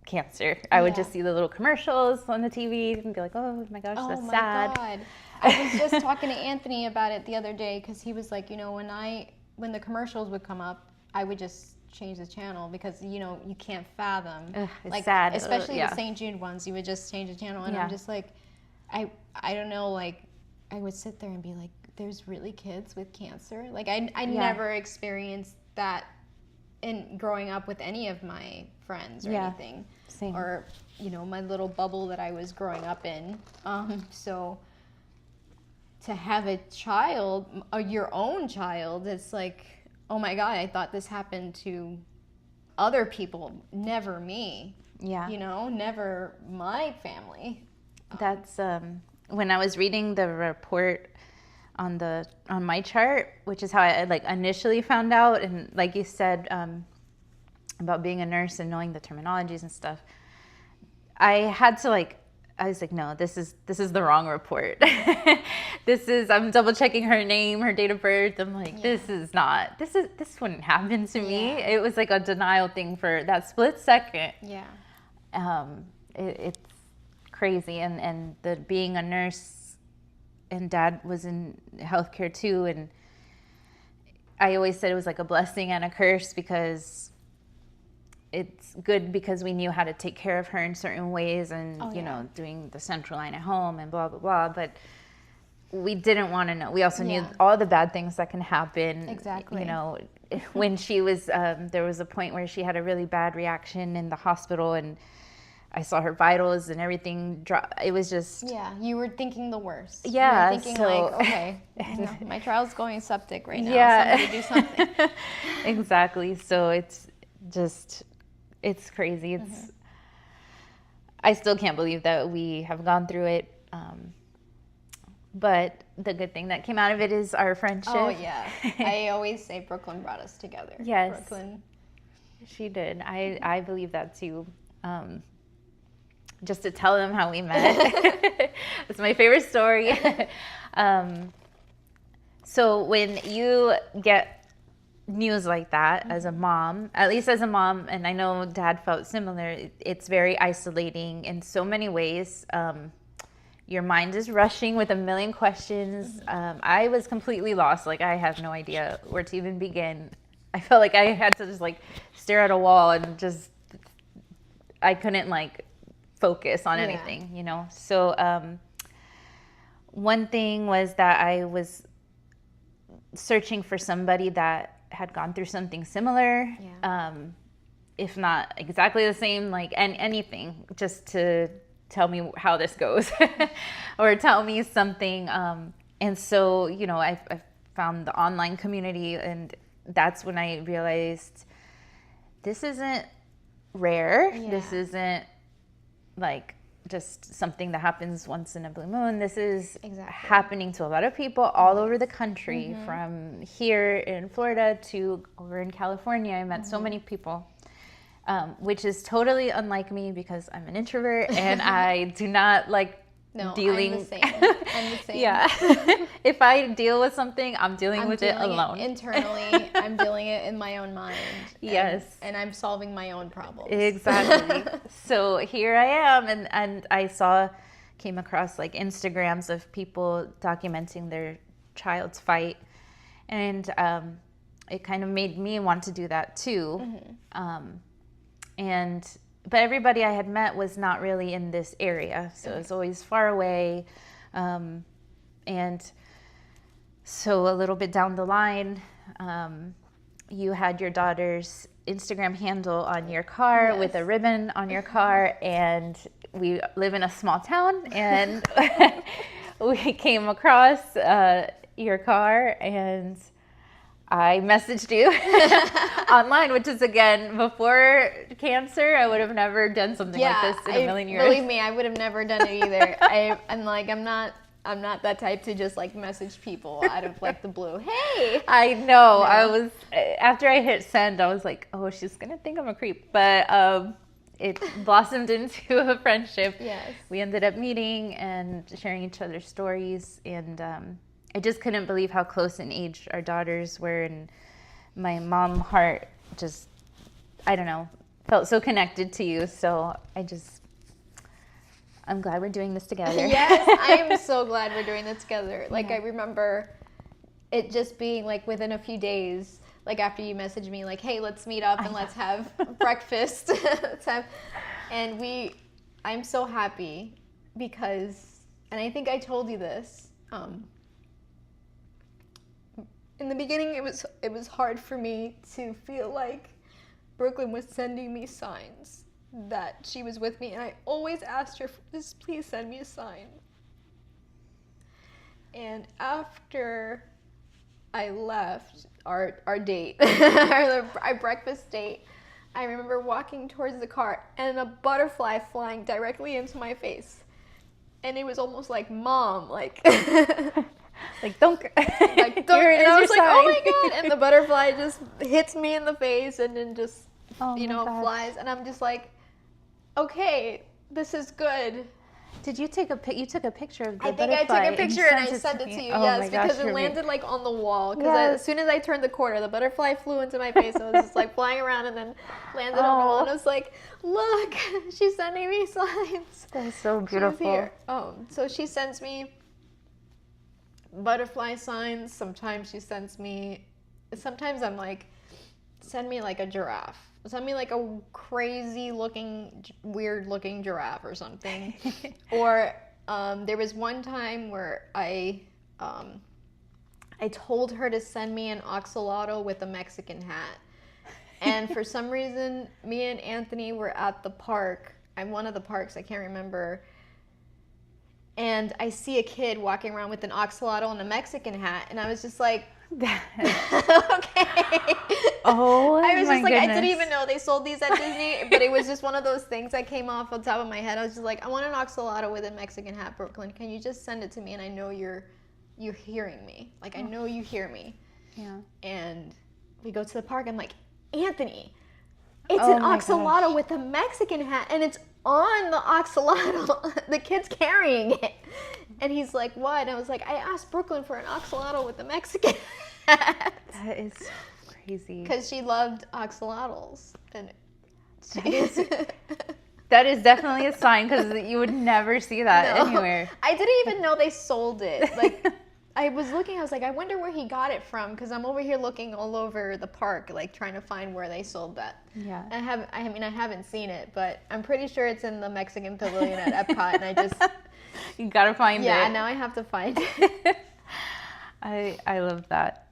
S2: cancer. I would just see the little commercials on the TV and be like, oh my gosh, that's sad.
S1: God. I was just talking to Anthony about it the other day, because he was like, when the commercials would come up, I would just change the channel, because you can't fathom.
S2: It's
S1: like,
S2: sad.
S1: Especially the St. Jude ones, you would just change the channel, and I'm just like, I don't know, like, I would sit there and be like, there's really kids with cancer? Like, I never experienced that in growing up with any of my friends or anything.
S2: Same.
S1: Or, my little bubble that I was growing up in. So to have a child, your own child, it's like, oh my God, I thought this happened to other people, never me.
S2: Yeah.
S1: Never my family.
S2: That's when I was reading the report on my chart, which is how I like initially found out, and like you said about being a nurse and knowing the terminologies and stuff, I was like, no, this is the wrong report. I'm double checking her name, her date of birth. I'm like, this wouldn't happen to me. It was like a denial thing for that split second.
S1: Yeah.
S2: It's crazy. And the being a nurse, and Dad was in healthcare too. And I always said it was like a blessing and a curse, because it's good because we knew how to take care of her in certain ways, and doing the central line at home and blah blah blah, but we didn't want to know. We also knew all the bad things that can happen.
S1: Exactly.
S2: when she was, there was a point where she had a really bad reaction in the hospital, and I saw her vitals and everything drop. It was just...
S1: Yeah, you were thinking the worst.
S2: Yeah.
S1: You were thinking like, okay, my child's going septic right now.
S2: Yeah.
S1: Somebody do something.
S2: Exactly. So it's just, it's crazy. It's, I still can't believe that we have gone through it. But the good thing that came out of it is our friendship.
S1: Oh, yeah. I always say Brooklyn brought us together.
S2: Yes.
S1: Brooklyn.
S2: She did. I believe that too. Just to tell them how we met. It's my favorite story. So when you get news like that as a mom, at least as a mom, and I know Dad felt similar, it's very isolating in so many ways. Your mind is rushing with a million questions. I was completely lost. Like, I have no idea where to even begin. I felt like I had to just like stare at a wall and just, I couldn't like focus on anything, you know? So one thing was that I was searching for somebody that had gone through something similar, if not exactly the same, like anything, just to tell me how this goes or tell me something. And so, you know, I found the online community, and that's when I realized this isn't rare. This isn't like just something that happens once in a blue moon. This is happening to a lot of people all over the country, from here in Florida to over in California. I met so many people, which is totally unlike me because I'm an introvert and I do not like dealing.
S1: I'm the same. I'm the same.
S2: Yeah. If I deal with something, I'm dealing with it alone.
S1: Internally, I'm dealing it in my own mind.
S2: Yes.
S1: And I'm solving my own problems.
S2: Exactly. So here I am, and I came across like Instagrams of people documenting their child's fight, and it kind of made me want to do that too. But everybody I had met was not really in this area, so it was always far away. And so a little bit down the line, you had your daughter's Instagram handle on your car with a ribbon on your car, and we live in a small town, and we came across your car, and I messaged you online, which is, again, before cancer, I would have never done something like this in a million years.
S1: Believe me, I would have never done it either. I'm not that type to just like message people out of like the blue. Hey.
S2: I know. No. I was, after I hit send, I was like, oh, she's gonna think I'm a creep. But it blossomed into a friendship.
S1: Yes.
S2: We ended up meeting and sharing each other's stories, and I just couldn't believe how close in age our daughters were, and my mom heart just, I don't know, felt so connected to you. So I'm glad we're doing this together.
S1: Yes, I am so glad we're doing this together. Like, I remember it just being like within a few days, like after you messaged me, like, hey, let's meet up and let's have breakfast. I'm so happy because, and I think I told you this, in the beginning, it was hard for me to feel like Brooklyn was sending me signs that she was with me, and I always asked her, just please send me a sign. And after I left our date, our breakfast date, I remember walking towards the car and a butterfly flying directly into my face, and it was almost like, Mom, like.
S2: Like, don't.
S1: Like, don't. And I was like, oh my God. And the butterfly just hits me in the face and then just, flies. And I'm just like, okay, this is good.
S2: Did you take a took a picture of the
S1: I think
S2: butterfly?
S1: I took a picture and I sent it to you, yes, because it landed like on the wall. Because as soon as I turned the corner, the butterfly flew into my face and was just like flying around and then landed on the wall. And I was like, look, she's sending me signs.
S2: That's so beautiful.
S1: So she sends me butterfly signs. Sometimes I'm like, send me like a giraffe. Send me like a crazy looking, weird looking giraffe or something. Or there was one time where I I told her to send me an axolotl with a Mexican hat. And for some reason, me and Anthony were at the park. I'm one of the parks, I can't remember. And I see a kid walking around with an axolotl and a Mexican hat. And I was just like, okay.
S2: Oh,
S1: I was
S2: my
S1: just like,
S2: goodness.
S1: I didn't even know they sold these at Disney, but it was just one of those things that came off on top of my head. I was just like, I want an axolotl with a Mexican hat, Brooklyn. Can you just send it to me? And I know you're hearing me. Like, I know you hear me.
S2: Yeah.
S1: And we go to the park. I'm like, Anthony, it's
S2: Oh
S1: an
S2: my
S1: axolotl
S2: gosh.
S1: with a Mexican hat, and it's on the axolotl. The kid's carrying it. And he's like, what? And I was like, I asked Brooklyn for an axolotl with a Mexican hat.
S2: That is so crazy.
S1: Because she loved axolotls. And
S2: That is definitely a sign, because you would never see that
S1: No.
S2: anywhere.
S1: I didn't even know they sold it. Like, I was looking, I was like, I wonder where he got it from, because I'm over here looking all over the park, like trying to find where they sold that.
S2: Yeah.
S1: I haven't seen it, but I'm pretty sure it's in the Mexican Pavilion at Epcot, and I just
S2: You gotta find it.
S1: yeah, now I have to find it.
S2: I love that.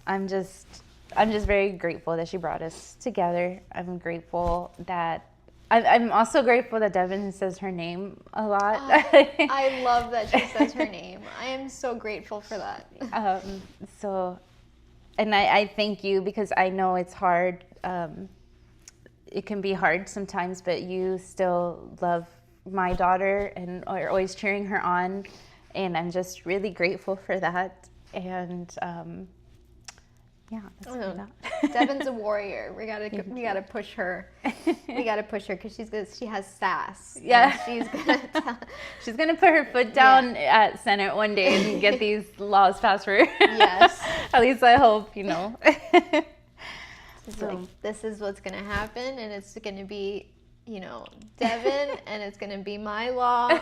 S2: I'm just very grateful that she brought us together. I'm grateful that I'm also grateful that Devin says her name a lot.
S1: I love that she says her name. I am so grateful for that.
S2: And I thank you, because I know it's hard. It can be hard sometimes, but you still love my daughter and are always cheering her on. And I'm just really grateful for that. And yeah, that's what I got.
S1: Devin's a warrior. We gotta push her. We gotta push her because she has sass.
S2: Yeah.
S1: And
S2: She's gonna put her foot down at Senate one day and get these laws passed for her.
S1: Yes.
S2: At least I hope,
S1: It's like, this is what's gonna happen, and it's gonna be, Devin, and it's gonna be my law.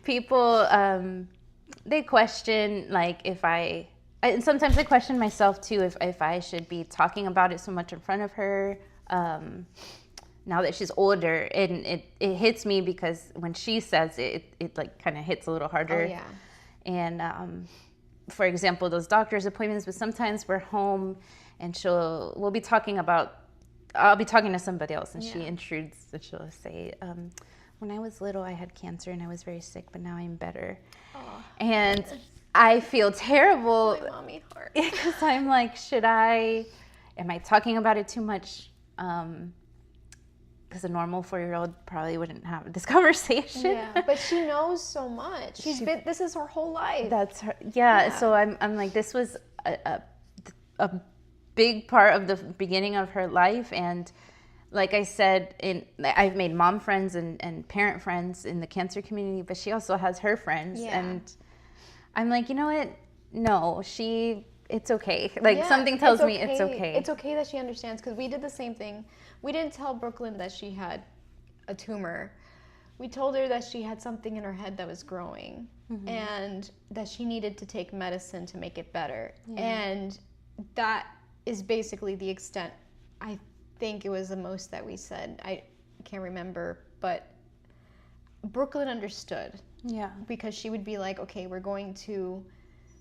S2: People, they question, like, and sometimes I question myself too, if I should be talking about it so much in front of her. Now that she's older, and it hits me, because when she says it like kind of hits a little harder.
S1: Oh, yeah.
S2: And for example, those doctor's appointments, but sometimes we're home and I'll be talking to somebody else, and she intrudes, and she'll say, when I was little, I had cancer and I was very sick, but now I'm better.
S1: Oh,
S2: and I feel terrible.
S1: my mommy heart.
S2: Because I'm like, am I talking about it too much? Because a normal 4-year-old probably wouldn't have this conversation.
S1: Yeah, but she knows so much. This is her whole life.
S2: That's her. Yeah. So I'm like, this was a big part of the beginning of her life. And like I said, I've made mom friends and parent friends in the cancer community, but she also has her friends.
S1: Yeah.
S2: And I'm like, you know what? No, it's okay. Like, something tells me it's okay.
S1: It's okay that she understands, because we did the same thing. We didn't tell Brooklyn that she had a tumor. We told her that she had something in her head that was growing, and that she needed to take medicine to make it better. Yeah. And that is basically the extent. I think it was the most that we said. I can't remember, but Brooklyn understood.
S2: Yeah.
S1: Because she would be like, okay, we're going to,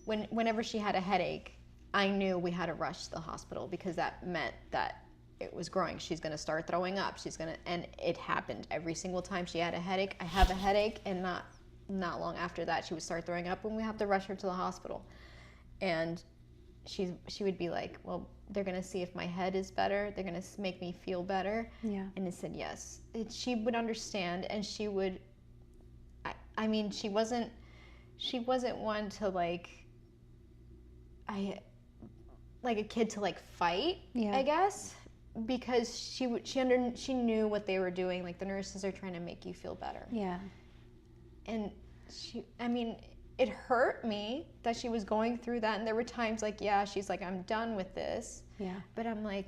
S1: whenever she had a headache, I knew we had to rush to the hospital, because that meant that it was growing. She's going to start throwing up. And it happened every single time she had a headache. I have a headache, and not long after that, she would start throwing up, and we have to rush her to the hospital. And she would be like, well, they're going to see if my head is better. They're going to make me feel better. Yeah. And it said yes. She would understand, and she would. I mean, she wasn't one to like a kid to like fight, I guess, because she knew what they were doing. Like, the nurses are trying to make you feel better. Yeah. And it hurt me that she was going through that. And there were times like, she's like, I'm done with this. Yeah. But I'm like,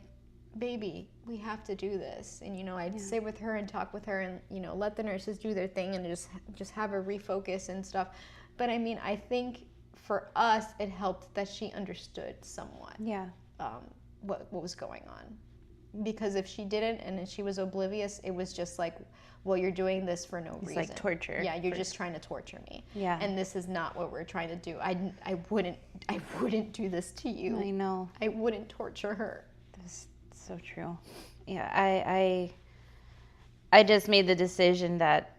S1: baby, we have to do this. And, I'd sit with her and talk with her and, let the nurses do their thing and just have her refocus and stuff. But I think for us, it helped that she understood somewhat what was going on. because if she didn't and she was oblivious, it was just like, well, you're doing this for no reason.
S2: It's like torture.
S1: Yeah, you're just trying to torture me.
S2: Yeah.
S1: And this is not what we're trying to do. I wouldn't do this to you.
S2: I know.
S1: I wouldn't torture her.
S2: That's so true. Yeah, I just made the decision that,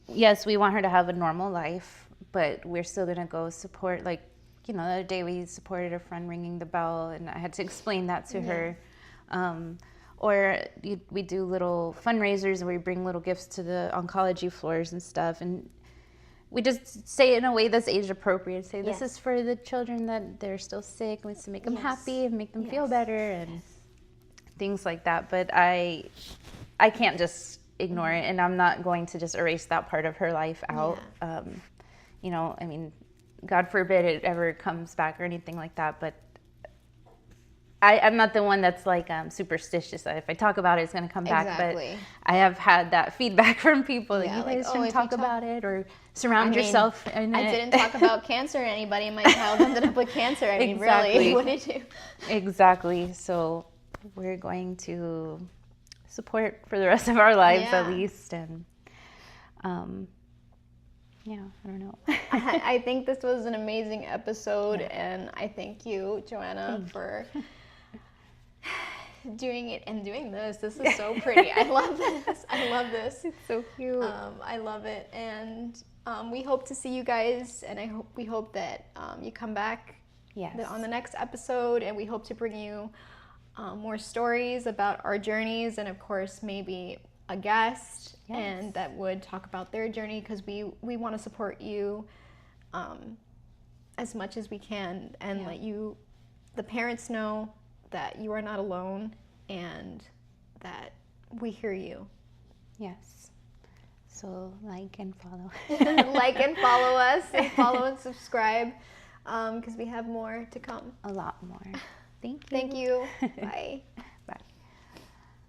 S2: yes, we want her to have a normal life, but we're still going to go support, like, you know, the other day we supported a friend ringing the bell, and I had to explain that to her. Or we do little fundraisers where we bring little gifts to the oncology floors and stuff, and we just say it in a way that's age appropriate. Say this is for the children that they're still sick, and to make them happy and make them feel better and things like that. But I can't just ignore it, and I'm not going to just erase that part of her life out. You know, I mean, God forbid it ever comes back or anything like that, but I'm not the one that's like superstitious. If I talk about it, it's going to come back.
S1: Exactly.
S2: But I have had that feedback from people that you guys
S1: like,
S2: shouldn't talk about it or surround yourself in it.
S1: I didn't talk about cancer to anybody, and my child ended up with cancer. I mean, really, what did you?
S2: Exactly. So we're going to support for the rest of our lives at least. And yeah, I don't know.
S1: I think this was an amazing episode, and I thank you, Joanna, for doing it and doing this. This is so pretty. I love this. I love this.
S2: It's so cute.
S1: I love it, and we hope to see you guys, and we hope that you come back on the next episode, and we hope to bring you more stories about our journeys, and of course maybe a guest and that would talk about their journey, because we want to support you as much as we can, and let you, the parents, know that you are not alone and that we hear you.
S2: Yes. So like and follow.
S1: Like and follow us, and follow and subscribe, because we have more to come.
S2: A lot more. Thank you.
S1: Thank you. Bye.